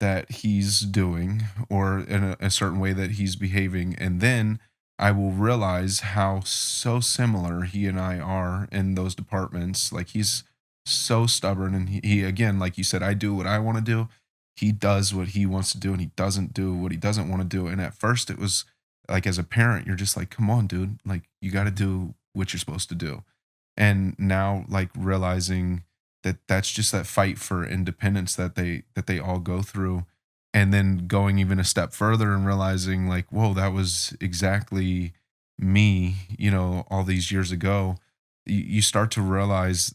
that he's doing or in a certain way that he's behaving. And then I will realize how so similar he and I are in those departments. Like he's so stubborn. And he again, like you said, I do what I want to do. He does what he wants to do and he doesn't do what he doesn't want to do. And at first, it was like, as a parent, you're just like, come on, dude. Like, you got to Mhm. do what you're supposed to do. And now, like, realizing that's just that fight for independence that they all go through, and then going even a step further and realizing like, whoa, that was exactly me, all these years ago. You start to realize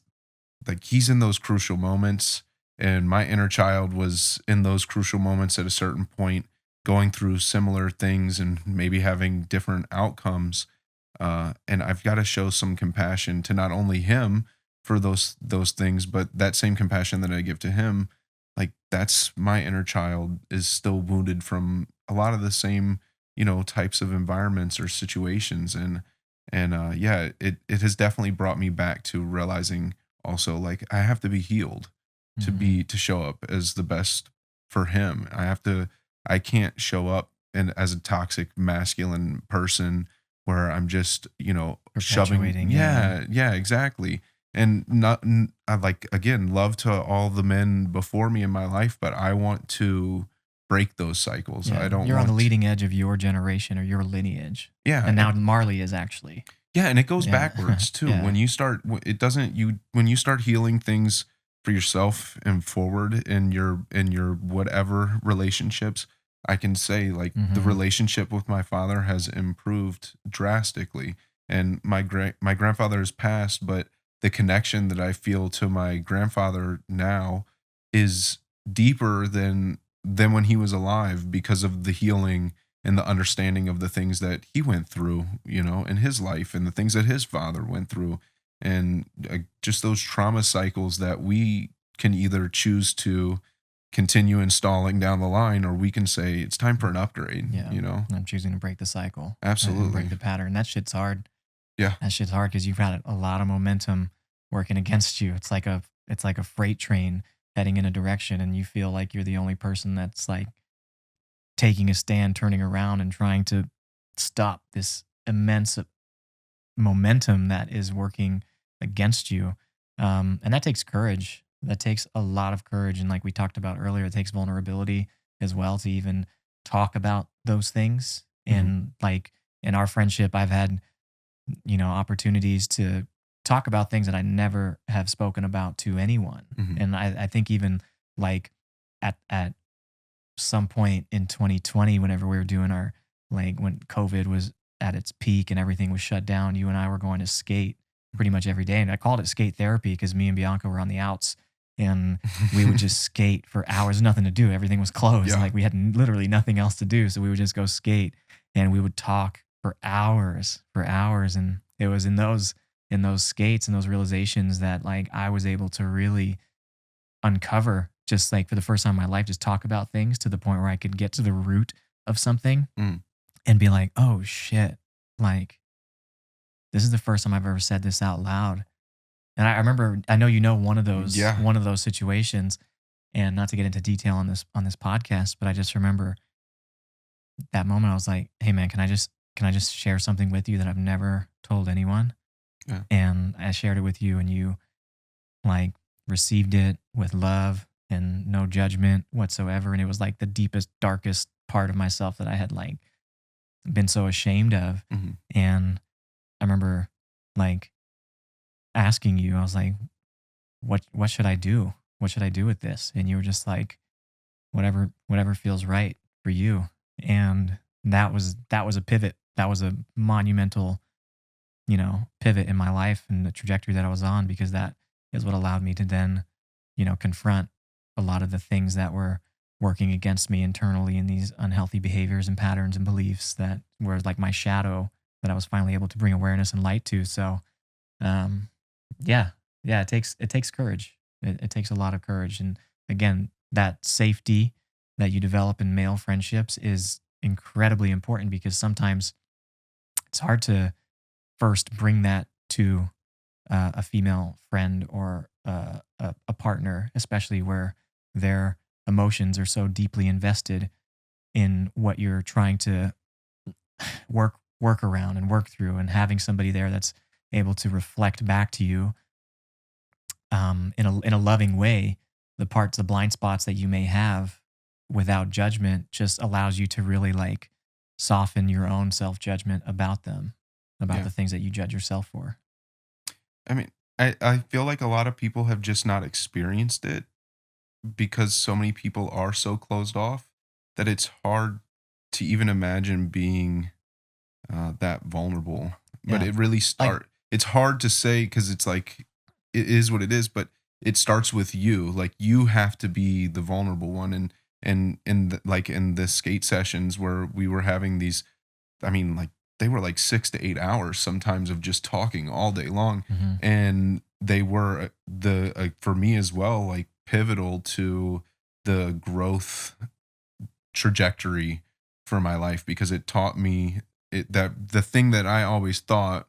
like he's in those crucial moments, and my inner child was in those crucial moments at a certain point, going through similar things and maybe having different outcomes. And I've got to show some compassion to not only him for those things, but that same compassion that I give to him, like that's my inner child is still wounded from a lot of the same, types of environments or situations. And yeah, it has definitely brought me back to realizing also like I have to be healed Mhm. to show up as the best for him. I can't show up and as a toxic masculine person where I'm just, shoving. Perpetuating, yeah. Yeah, yeah, exactly. And I like again, love to all the men before me in my life, but I want to break those cycles. I Yeah, don't you're on the want. leading edge of your generation or your lineage, Yeah, and now Marley is actually. yeah, and it goes Yeah. backwards too. Yeah. When you start, it doesn't you when you start healing things for yourself and forward in your whatever relationships. I can say like the Mhm. relationship with my father has improved drastically, and my grandfather has passed, but the connection that I feel to my grandfather now is deeper than when he was alive because of the healing and the understanding of the things that he went through, in his life and the things that his father went through. And just those trauma cycles that we can either choose to continue installing down the line, or we can say it's time for an upgrade, Yeah. I'm choosing to break the cycle and break Absolutely. the pattern. That shit's hard. Yeah. That shit's hard because you've got a lot of momentum working against you. It's like a freight train heading in a direction, and you feel like you're the only person that's like taking a stand, turning around, and trying to stop this immense momentum that is working against you. And that takes courage. That takes a lot of courage. And like we talked about earlier, it takes vulnerability as well to even talk about those things. Mhm. And like in our friendship, I've had, opportunities to talk about things that I never have spoken about to anyone. Mhm. And I think even like at some point in 2020, whenever we were doing our, like when COVID was at its peak and everything was shut down, you and I were going to skate pretty much every day. And I called it skate therapy because me and Bianca were on the outs and we would just skate for hours, nothing to do. Everything was closed. Yeah. Like we had literally nothing else to do. So we would just go skate and we would talk for hours. And it was in those skates and those realizations that like I was able to really uncover, just like for the first time in my life, just talk about things to the point where I could get to the root of something Mm. and be like, oh shit, like this is the first time I've ever said this out loud. And I remember, I know you know Yeah. one of those situations, and not to get into detail on this podcast, but I just remember that moment. I was like, hey man, can I just share something with you that I've never told anyone? Yeah. And I shared it with you, and you like received it with love and no judgment whatsoever. And it was like the deepest, darkest part of myself that I had like been so ashamed of. Mhm. And I remember like asking you, I was like, what should I do? What should I do with this? And you were just like, whatever feels right for you. And that was a pivot. That was a monumental, pivot in my life and the trajectory that I was on, because that is what allowed me to then, confront a lot of the things that were working against me internally in these unhealthy behaviors and patterns and beliefs that were like my shadow that I was finally able to bring awareness and light to. So, um, yeah, it takes courage. It takes a lot of courage. And again, that safety that you develop in male friendships is incredibly important, because sometimes it's hard to first bring that to a female friend or a partner, especially where their emotions are so deeply invested in what you're trying to work around and work through, and having somebody there that's able to reflect back to you in a loving way the blind spots that you may have without judgment, just allows you to really like soften your own self judgment about them, about Yeah. the things that you judge yourself for. I mean, I feel like a lot of people have just not experienced it because so many people are so closed off that it's hard to even imagine being that vulnerable. But Yeah. it really Like, it's hard to say because it's like it is what it is, but it starts with you. Like you have to be the vulnerable one. And like in the skate sessions where we were having these, I mean, like they were like 6 to 8 hours sometimes of just talking all day long, mhm, and they were for me as well, like pivotal to the growth trajectory for my life because it taught me that the thing that I always thought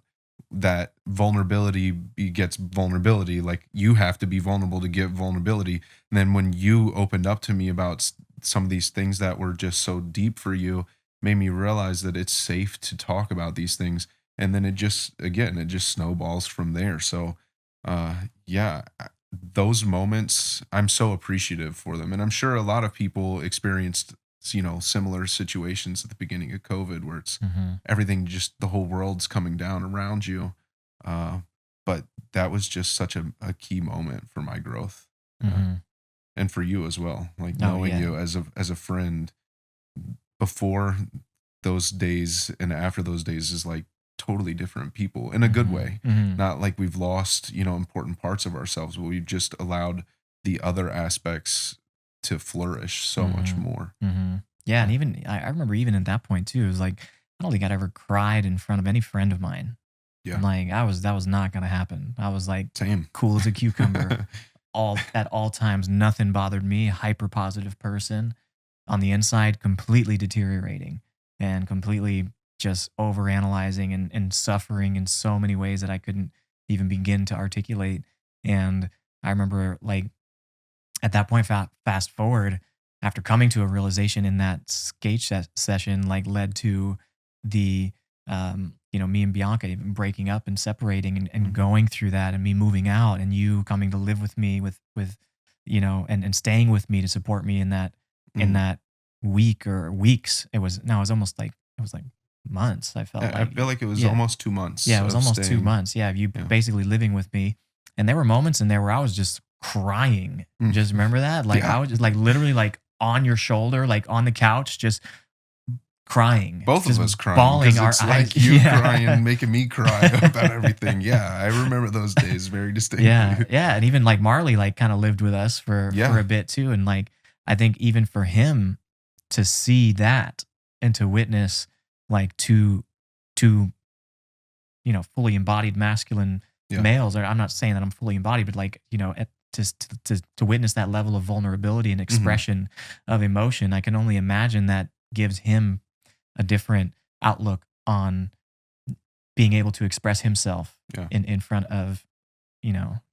that vulnerability begets vulnerability, like you have to be vulnerable to get vulnerability. And then when you opened up to me about some of these things that were just so deep for you, made me realize that it's safe to talk about these things. And then it just snowballs from there. So, yeah, those moments, I'm so appreciative for them. And I'm sure a lot of people experienced, similar situations at the beginning of COVID where it's mhm. everything, just the whole world's coming down around you. Uh, but that was just such a key moment for my growth. Mhm. And for you as well, like Oh knowing yeah. you as a friend before those days and after those days is like totally different people in a good Mhm. way. Mhm. Not like we've lost, important parts of ourselves, but we've just allowed the other aspects to flourish so much Mhm. more. Mhm. Yeah, and Yeah. even I remember even at that point too, it was like I don't think I'd ever cried in front of any friend of mine. Yeah. Like that was not gonna happen. I was like Same. cool as a cucumber. All at all times, nothing bothered me. Hyper positive person. On the inside, completely deteriorating and completely just over analyzing and suffering in so many ways that I couldn't even begin to articulate. And I remember like at that point, fast forward, after coming to a realization in that session, like led to the, me and Bianca even breaking up and separating and Mhm. going through that, and me moving out and you coming to live with me with, and staying with me to support me in Mhm. that week or weeks. It was, no, it was almost like, it was like months. I felt I like, feel like it was yeah, almost 2 months yeah, it was of almost two staying. months. Yeah. You Yeah. basically living with me. And there were moments in there where I was just crying. Mm. Just remember that? Like Yeah. I was just like literally like on your shoulder, like on the couch, just crying, Both of just us crying bawling because our it's eyes. like you crying, making me cry about everything. Yeah, I remember those days very distinctly. Yeah, yeah, and even, like, Marley, like, kinda lived with us for Yeah. a bit too, and, like, I think even for him to see that and to witness, like, two, fully embodied masculine Yeah. males, or I'm not saying that I'm fully embodied, but, like, at just to witness that level of vulnerability and Mhm. expression of emotion, I can only imagine that gives him a different outlook on being able to express himself Yeah. in front of,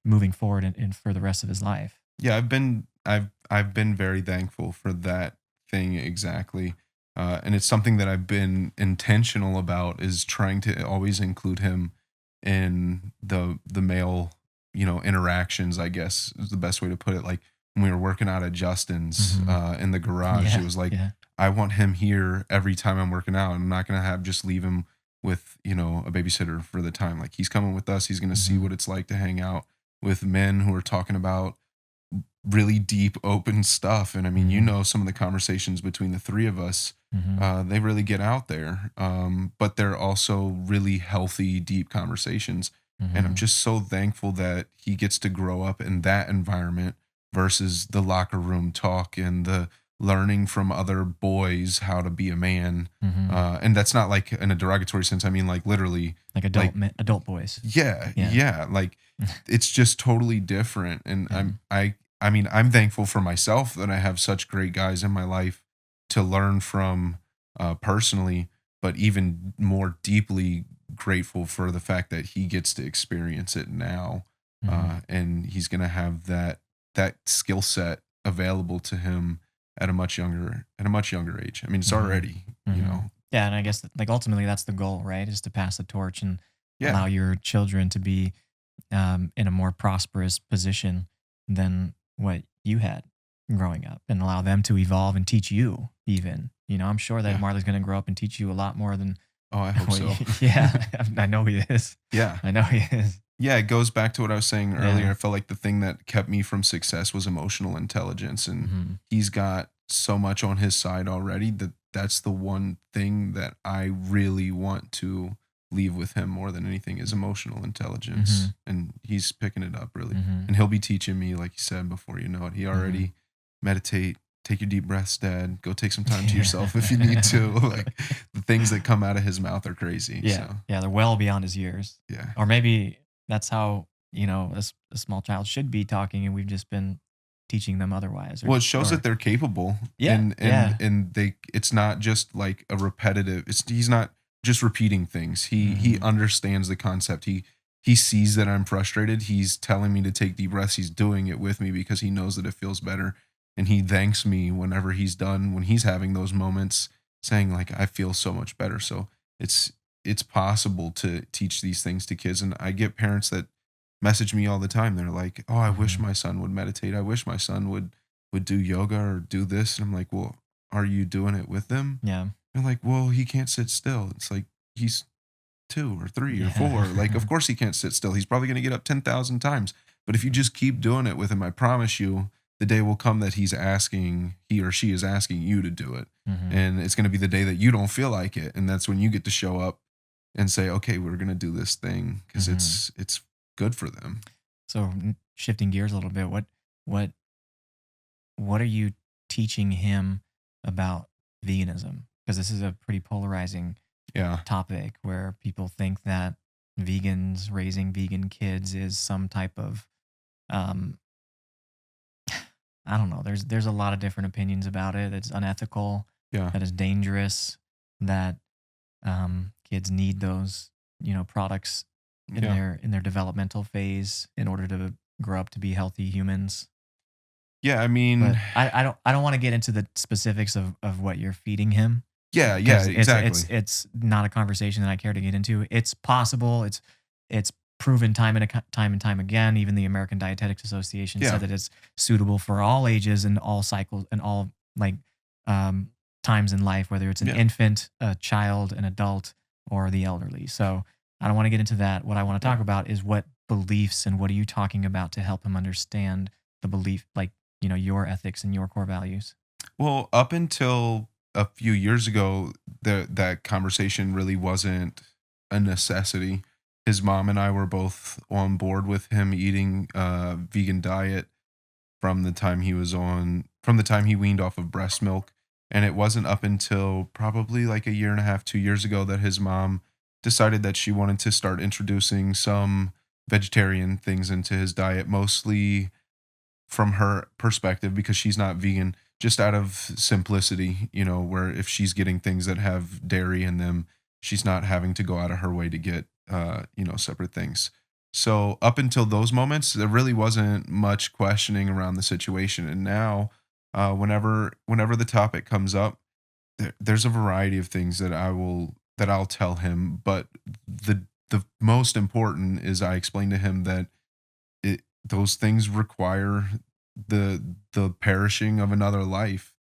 moving forward and for the rest of his life. Yeah, I've been very thankful for that thing exactly. And it's something that I've been intentional about is trying to always include him in the male, interactions, I guess is the best way to put it. Like when we were working out at Justin's Mhm. in the garage, it Yeah, was like yeah. I want him here every time I'm working out. I'm not gonna have just leave him with, a babysitter for the time. Like he's coming with us, he's gonna see Mhm, what it's like to hang out with men who are talking about really deep, open stuff. And I mean, mhm, some of the conversations between the three of us, mhm, they really get out there. But they're also really healthy, deep conversations. And I'm mhm, just so thankful that he gets to grow up in that environment versus the locker room talk and the learning from other boys how to be a man. mhm. And that's not like in a derogatory sense. I mean, like literally, Like like adult boys. yeah, Yeah. yeah, like, it's just totally different, and Yeah. I mean, I'm thankful for myself that I have such great guys in my life to learn from, personally, but even more deeply grateful for the fact that he gets to experience it now, Mhm, and he's gonna have that skill set available to him at a much younger age. I mean, it's mhm, already, mhm. Yeah, and I guess, like, ultimately, that's the goal, right? Is to pass the torch and allow yeah, your children to be, in a more prosperous position than what you had growing up, and allow them to evolve and teach you even. I'm sure that yeah. Marley's gonna grow up and teach you a lot more than Oh, I hope what so. yeah, I know he is. Yeah. I know he is. Yeah, it goes back to what I was saying earlier. Yeah. I felt like the thing that kept me from success was emotional intelligence, and Mhm, he's got so much on his side already that that's the one thing that I really want to leave with him more than anything is emotional intelligence, mhm, and he's picking it up really. mhm, And he'll be teaching me, like you said, before you know it. He mhm. already meditate, take your deep breaths, dad. Go take some time to yourself if you need to. Like the things that come out of his mouth are crazy. Yeah, So yeah, they're well beyond his years. yeah. Or maybe that's how, a small child should be talking, and we've just been teaching them otherwise, Well, it shows that they're capable yeah, and yeah. it's not just like a repetitive he's not just repeating things. He Mhm, understands the concept. He sees that I'm frustrated. He's telling me to take deep breaths. He's doing it with me because he knows that it feels better. And he thanks me whenever he's done, when he's having those moments, saying like I feel so much better. So it's it's possible to teach these things to kids. And I get parents that message me all the time. They're like, "Oh, I wish mhm. my son would meditate. I wish my son would do yoga or do this." And I'm like, "Well, are you doing it with them?" Yeah. They're like, "Well, he can't sit still." It's like he's 2 or 3 or Yeah. 4. Like, of course he can't sit still. He's probably going to get up 10,000 times. But if you just keep doing it with him, I promise you, the day will come that he or she is asking you to do it. Mhm, And it's going to be the day that you don't feel like it. And that's when you get to show up and say, "Okay, we're going to do this thing because mhm. it's good for them." So, shifting gears a little bit, what what are you teaching him about veganism? Because this is a pretty polarizing Yeah. topic where people think that vegans raising vegan kids is some type of um I don't know. There's a lot of different opinions about it. It's unethical, Yeah. that is dangerous, that kids need those, products Yeah. in their developmental phase in order to grow up to be healthy humans. Yeah, I mean, But I don't want to get into the specifics of what you're feeding him yeah, yeah, because it's exactly. it's not a conversation that I care to get into. It's possible. It's proven time and time again. Even the American Dietetics Association said Yeah. that it's suitable for all ages and all cycles and all like um, times in life, whether it's an Yeah. infant, a child, an adult, or the elderly. So I don't want to get into that. What I want to Yeah. talk about is what beliefs and what are you talking about to help him understand the belief, like your ethics and your core values. Well, up until a few years ago, that conversation really wasn't a necessity. His mom and I were both on board with him eating a vegan diet from the time he weaned off of breast milk. And it wasn't up until probably like a year and a half, 2 years ago that his mom decided that she wanted to start introducing some vegetarian things into his diet, mostly from her perspective because she's not vegan, just out of simplicity, where if she's getting things that have dairy in them, she's not having to go out of her way to get separate things. So up until those moments, there really wasn't much questioning around the situation. And now, whenever the topic comes up, there's a variety of things that I'll tell him, but the most important is I explain to him that those things require the perishing of another life.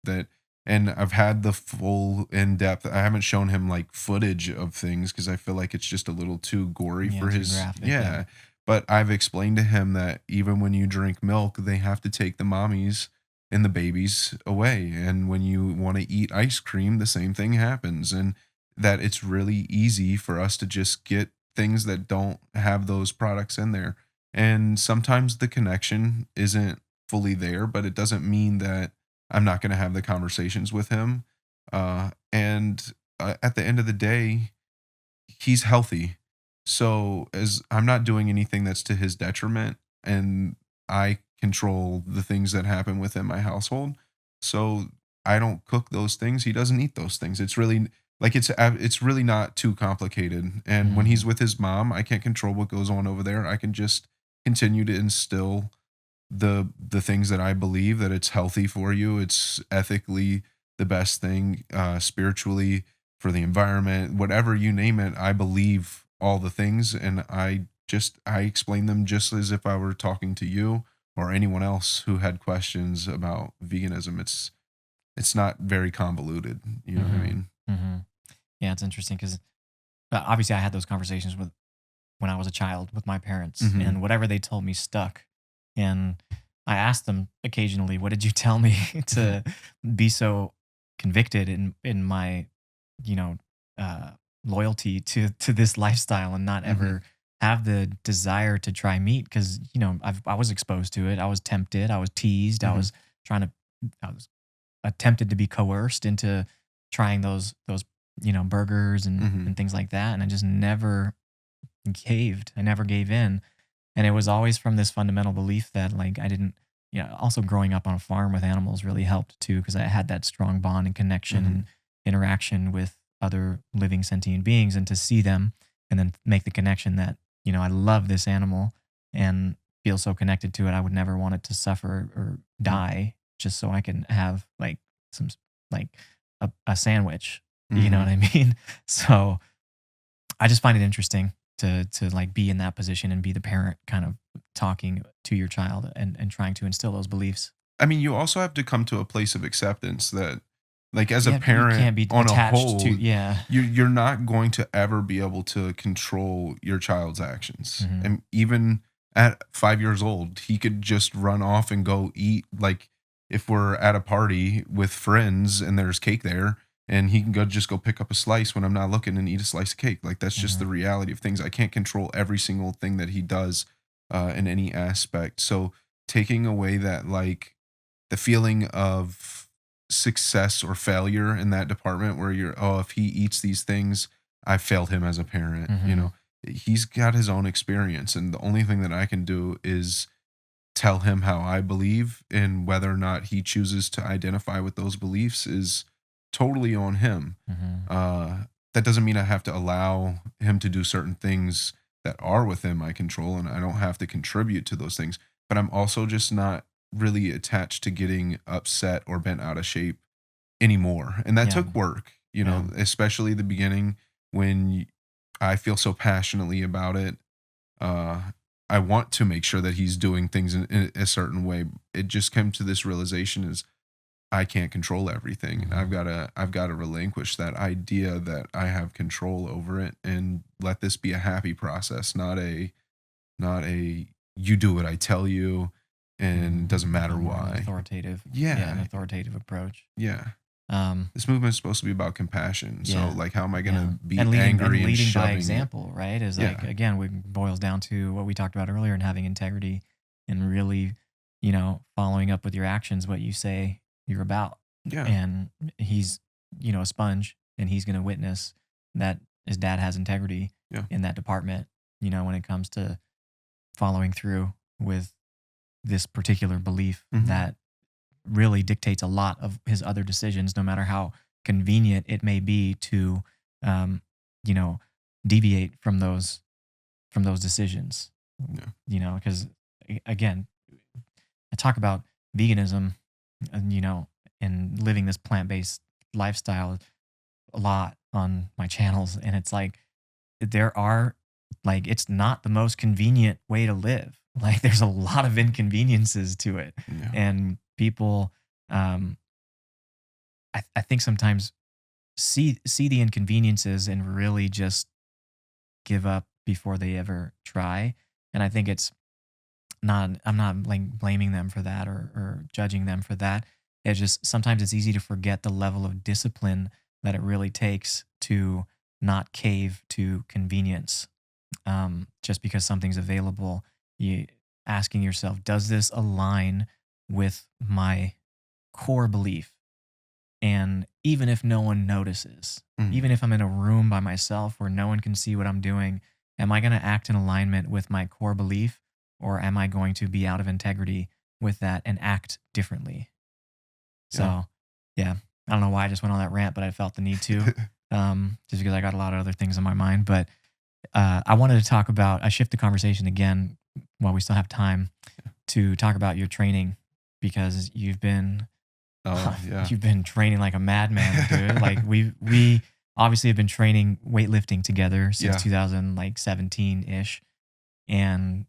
And I've had the full in-depth. I haven't shown him like footage of things because I feel like it's just a little too gory Yeah, for too his, graphic. Yeah. yeah. But I've explained to him that even when you drink milk, they have to take the mommies and the babies away. And when you want to eat ice cream, the same thing happens. And that it's really easy for us to just get things that don't have those products in there. And sometimes the connection isn't fully there, but it doesn't mean that I'm not going to have the conversations with him. And at the end of the day, he's healthy. So as I'm not doing anything that's to his detriment, and I control the things that happen within my household. So I don't cook those things. He doesn't eat those things. It's really like it's really not too complicated. And when he's Mhm. with his mom, I can't control what goes on over there. I can just continue to instill the things that I believe that it's healthy for you. It's ethically the best thing, spiritually for the environment, whatever you name it. I believe all the things, and I explain them just as if I were talking to you or anyone else who had questions about veganism. It's not very convoluted. You know what I Mhm. mean? Mhm. Yeah, it's interesting because obviously I had those conversations with when I was a child with my parents, Hmm. and whatever they told me stuck. And I asked them occasionally, "What did you tell me to be so convicted in my, you know, uh, loyalty to this lifestyle and not Hmm. ever have the desire to try meat?" Because I was exposed to it, I was tempted, I was teased, Hmm. trying to, I was attempted to be coerced into trying those burgers Hmm. and things like that, and I just never caved. I never gave in. And it was always from this fundamental belief that like I didn't, also growing up on a farm with animals really helped too, because I had that strong bond and connection Hmm. and interaction with other living sentient beings, and to see them and then make the connection that, I love this animal and feel so connected to it. I would never want it to suffer or die just so I can have like some like a sandwich. You know what Hmm. I mean? So I just find it interesting to like be in that position and be the parent kind of talking to your child and trying to instill those beliefs. I mean, you also have to come to a place of acceptance that, like, as a Yeah, you parent can't be on a attached to whole, yeah. you're not going to ever be able to control your child's actions. Mhm. And even at 5 years old, he could just run off and go eat. Like, if we're at a party with friends and there's cake there, and he can go pick up a slice when I'm not looking and eat a slice of cake. Like, that's just the Mhm. reality of things. I can't control every single thing that he does in any aspect. So taking away that, like, the feeling of success or failure in that department where you're, oh, if he eats these things, I failed him as a parent. Mhm. He's got his own experience, and the only thing that I can do is tell him how I believe, and whether or not he chooses to identify with those beliefs is totally on him. Mhm. Uh, that doesn't mean I have to allow him to do certain things that are within my control, and I don't have to contribute to those things. But I'm also just not really attached to getting upset or bent out of shape anymore. And that Yeah. took work, Yeah. especially the beginning when I feel so passionately about it. uh, I want to make sure that he's doing things in a certain way. It just came to this realization is I can't control everything, and Mhm. I've got to relinquish that idea that I have control over it and let this be a happy process, not a you do what I tell you and Mhm. doesn't matter More of an why. authoritative, yeah, an Yeah, authoritative approach. yeah. This movement is supposed to be about compassion. So Yeah. like, how am I going Yeah. to be And angry and leading by shoving it? example, right? Is like, Yeah. again, it boils down to what we talked about earlier and having integrity and really, following up with your actions, what you say you're about. Yeah. And he's, a sponge, and he's going to witness that his dad has integrity Yeah. in that department, when it comes to following through with this particular belief Mhm. that really dictates a lot of his other decisions, no matter how convenient it may be to, um, you know, deviate from those decisions. Yeah. Because again, I talk about veganism, and and living this plant based lifestyle a lot on my channels, and it's like there are it's not the most convenient way to live. Like there's a lot of inconveniences to it, Yeah. and people, um, I think sometimes see the inconveniences and really just give up before they ever try. And I think it's not I'm not like blaming them for that, or judging them for that. It's just sometimes it's easy to forget the level of discipline that it really takes to not cave to convenience. Just because something's available, you asking yourself, does this align with my core belief? And even if no one notices, Mhm. even if I'm in a room by myself where no one can see what I'm doing, am I going to act in alignment with my core belief, or am I going to be out of integrity with that and act differently? Yeah. So, yeah, I don't know why I just went on that rant, but I felt the need to, just because I got a lot of other things on my mind. But I wanted to talk about, I shift the conversation again while we still have time to talk about your training, because Oh, yeah. you've been training like a madman, dude. Like we obviously have been training weightlifting together since Yeah. 2017 ish, and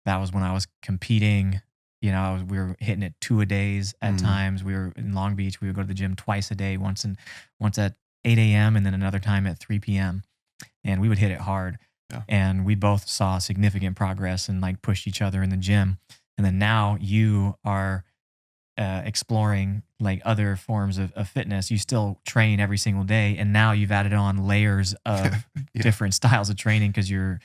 that was when I was competing. We were hitting it 2 a days at Mhm. times. We were in Long Beach. We would go to the gym twice a day, once at 8 a.m. and then another time at 3 p.m. And we would hit it hard. Yeah. And we both saw significant progress and like pushed each other in the gym. And then now you are exploring like other forms of fitness. You still train every single day, and now you've added on layers of Yeah. different styles of training because you're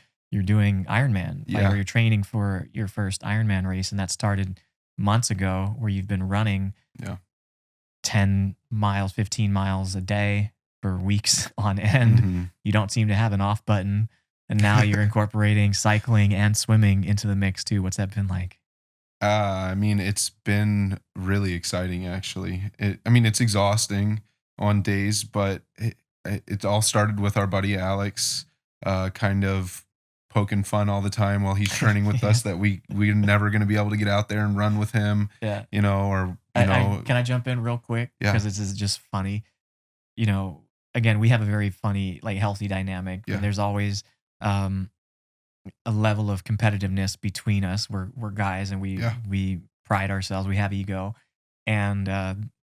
doing Ironman, like, or Yeah. you're training for your first Ironman race, and that started months ago, where you've been running Yeah. 10 miles, 15 miles a day for weeks on end. Mhm. You don't seem to have an off button, and now you're incorporating cycling and swimming into the mix too. What's that been like? I mean, it's been really exciting, actually. I mean, it's exhausting on days, but it all started with our buddy Alex, kind of poking fun all the time while he's training with Yeah. us that we're never going to be able to get out there and run with him, Yeah. or I can I jump in real quick yeah, because this is just funny. Again, we have a very funny, like, healthy dynamic, but yeah, there's always um, a level of competitiveness between us. We're guys, and we yeah, we pride ourselves. We have ego, and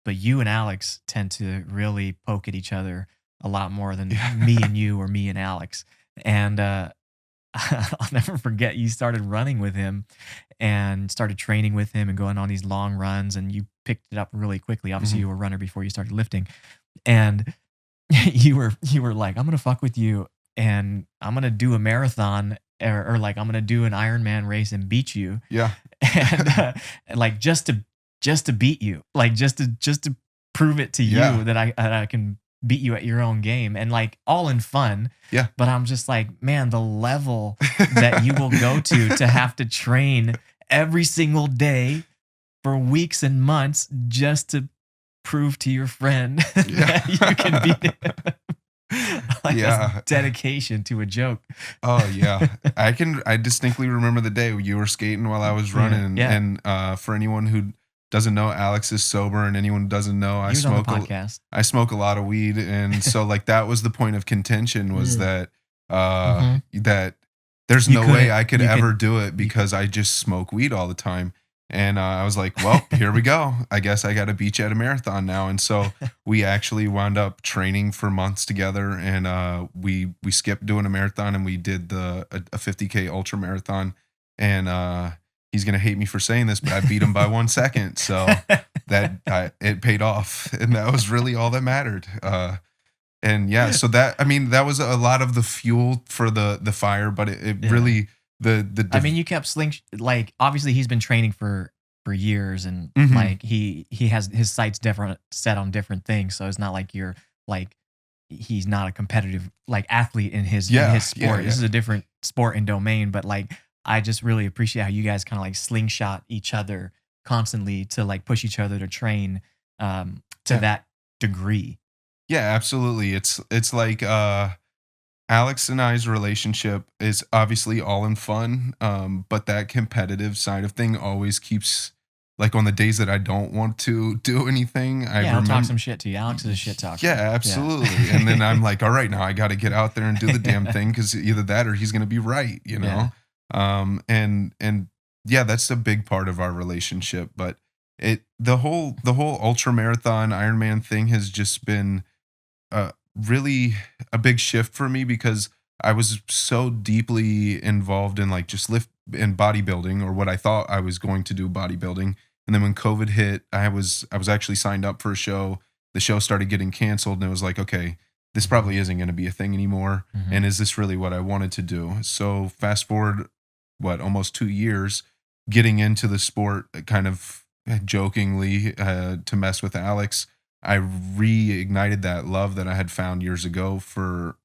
but you and Alex tend to really poke at each other a lot more than me yeah, and you, or me and Alex. And I'll never forget, you started running with him and started training with him and going on these long runs, and you picked it up really quickly. Obviously, mhm, you were a runner before you started lifting, and you were like, I'm gonna fuck with you, and I'm gonna do a marathon, or like I'm gonna do an Ironman race and beat you, yeah, and like just to beat you, like just to prove it to yeah, you that I can beat you at your own game, and like all in fun. yeah. But I'm just like, man, the level that you will go to have to train every single day for weeks and months just to prove to your friend Yeah. that you can beat him. Like, that's Yeah. dedication to a joke. Oh, yeah. I distinctly remember the day you were skating while I was Yeah, running, yeah. for anyone who doesn't know, Alex is sober, and anyone who doesn't know, He was on the podcast. I smoke a lot of weed, and so, like, that was the point of contention, was Mm. that, Mhm. that there's You no way couldn't I could you ever could do it you because I just smoke weed all the time, and, I was like, "Well, here we go. I guess I gotta beat you at a marathon now," and so we actually wound up training for months together, and we skipped doing a marathon, and we did a 50K ultra marathon, and he's gonna hate me for saying this, but I beat him by 1 second. So it paid off, and that was really all that mattered. And yeah, so that I mean, that was a lot of the fuel for the fire, but it Yeah. really the I mean, div you kept like obviously he's been training for years and Mhm. like he has his sights different set on different things. So it's not like you're like he's not a competitive like athlete in Yeah, his yeah, sport. This yeah. is a different sport and domain, but like I just really appreciate how you guys kind of like slingshot each other constantly to like push each other to train to Yeah. that degree. Yeah, absolutely. It's like, Alex and I's relationship is obviously all in fun, but that competitive side of thing always keeps like, on the days that I don't want to do anything, I Yeah, he'll talk some remember. shit to you. Alex is a shit Yeah, talker. Yeah. absolutely, and then I'm like, "All right, now I gotta get out there and do the damn thing because either that or he's gonna be right," you Yeah. know? And yeah, that's a big part of our relationship, but the whole ultra marathon Ironman thing has just been really a big shift for me because I was so deeply involved in like just lift in bodybuilding or what I thought I was going to do bodybuilding. And then when COVID hit, I was actually signed up for a show. The show started getting canceled and it was like, okay, this Mhm. probably isn't going to be a thing anymore. And Mhm. is this really what I wanted to do? So fast forward what almost 2 years getting into the sport kind of jokingly to mess with Alex. I reignited that love that I had found years ago for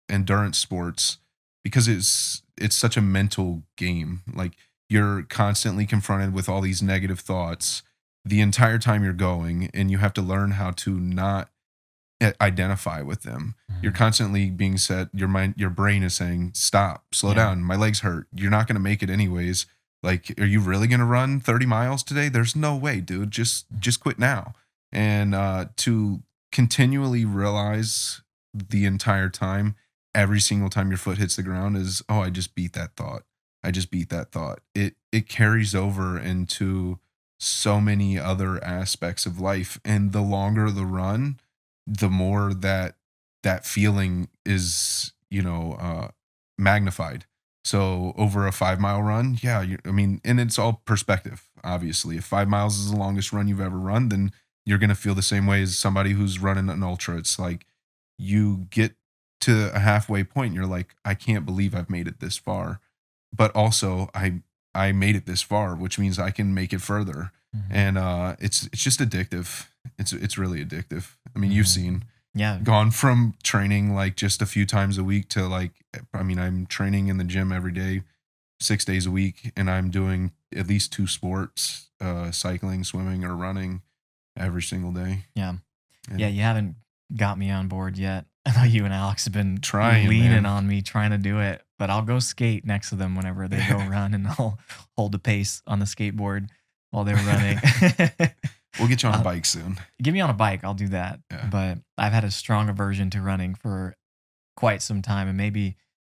endurance sports because it's such a mental game. Like you're constantly confronted with all these negative thoughts the entire time you're going, and you have to learn how to not identify with them. You're Mhm. constantly being said, your brain is saying, stop, slow Yeah. down, my legs hurt. You're not gonna make it anyways. Like, are you really gonna run 30 miles today? There's no way, dude. Just quit now. And to continually realize the entire time, every single time your foot hits the ground is, oh, I just beat that thought. I just beat that thought. It carries over into so many other aspects of life. And the longer the run, the more that feeling is, magnified. So over a 5 mile run, yeah, I mean, and it's all perspective. Obviously, if 5 miles is the longest run you've ever run, then you're gonna feel the same way as somebody who's running an ultra. It's like you get to a halfway point, and you're like, I can't believe I've made it this far, but also I made it this far, which means I can make it further. Mhm. And it's just addictive. It's really addictive. I mean, you've Mhm. seen Yeah. gone from training like just a few times a week to like, I mean, I'm training in the gym every day, 6 days a week, and I'm doing at least two sports, cycling, swimming, or running every single day. Yeah. Yeah, And you haven't got me on board yet. I know you and Alex have been trying, leaning man. on me trying to do it, but I'll go skate next to them whenever they go run and I'll hold the pace on the skateboard while they're running. We'll get you on a uh, bike soon. Get me on a bike, I'll do that. Yeah. But I've had a strong aversion to running for quite some time, and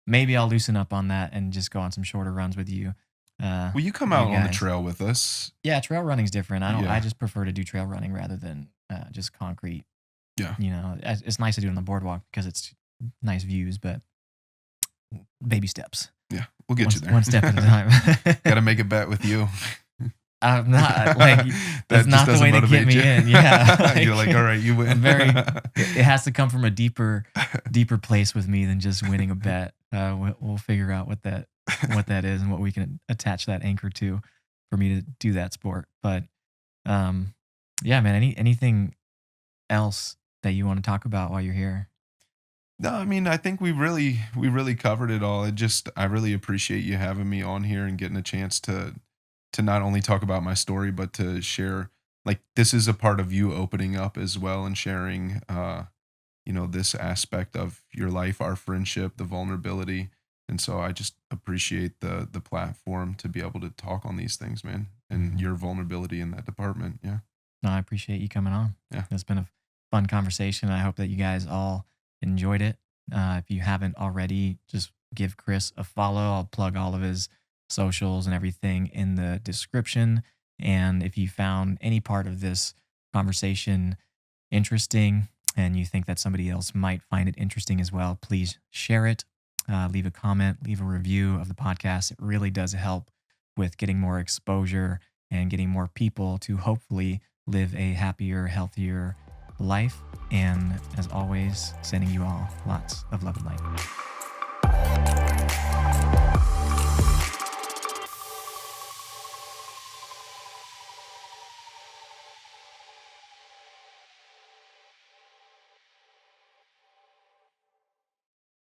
maybe I'll loosen up on that and just go on some shorter runs Will you come with you out on the guys. trail with us? Yeah, trail running's different. I Yeah. just prefer to do trail running rather than just concrete. Yeah. You know, it's nice to do it on the boardwalk because it's nice views, but baby steps, Yeah. We'll get you there. one step at a time. Got to make a bet with you. I'm not like that's That just not the way doesn't to get motivate me you. in. Yeah, You're like, all right, you I'm win. very. It has to come from a deeper place with me than just winning a bet. We'll figure out what that is and what we can attach that anchor to for me to do that sport. But um, yeah, man. Anything else that you want to talk about while you're here? No, I mean, I think we really covered it all. I really appreciate you having me on here and getting a chance to not only talk about my story but to share, like, this is a part of you opening up as well and sharing this aspect of your life, our friendship, the vulnerability. And so I just appreciate the platform to be able to talk on these things, man, and Mhm. your vulnerability in that department. Yeah. No, I appreciate you coming on. Yeah. It's been a fun conversation. I hope that you guys all enjoyed it. If you haven't already, just give Chris a follow. I'll plug all of his socials and everything in the description. And if you found any part of this conversation interesting and you think that somebody else might find it interesting as well, please share it. Leave a comment, leave a review of the podcast. It really does help with getting more exposure and getting more people to hopefully live a happier, healthier life. And as always, sending you all lots of love and light.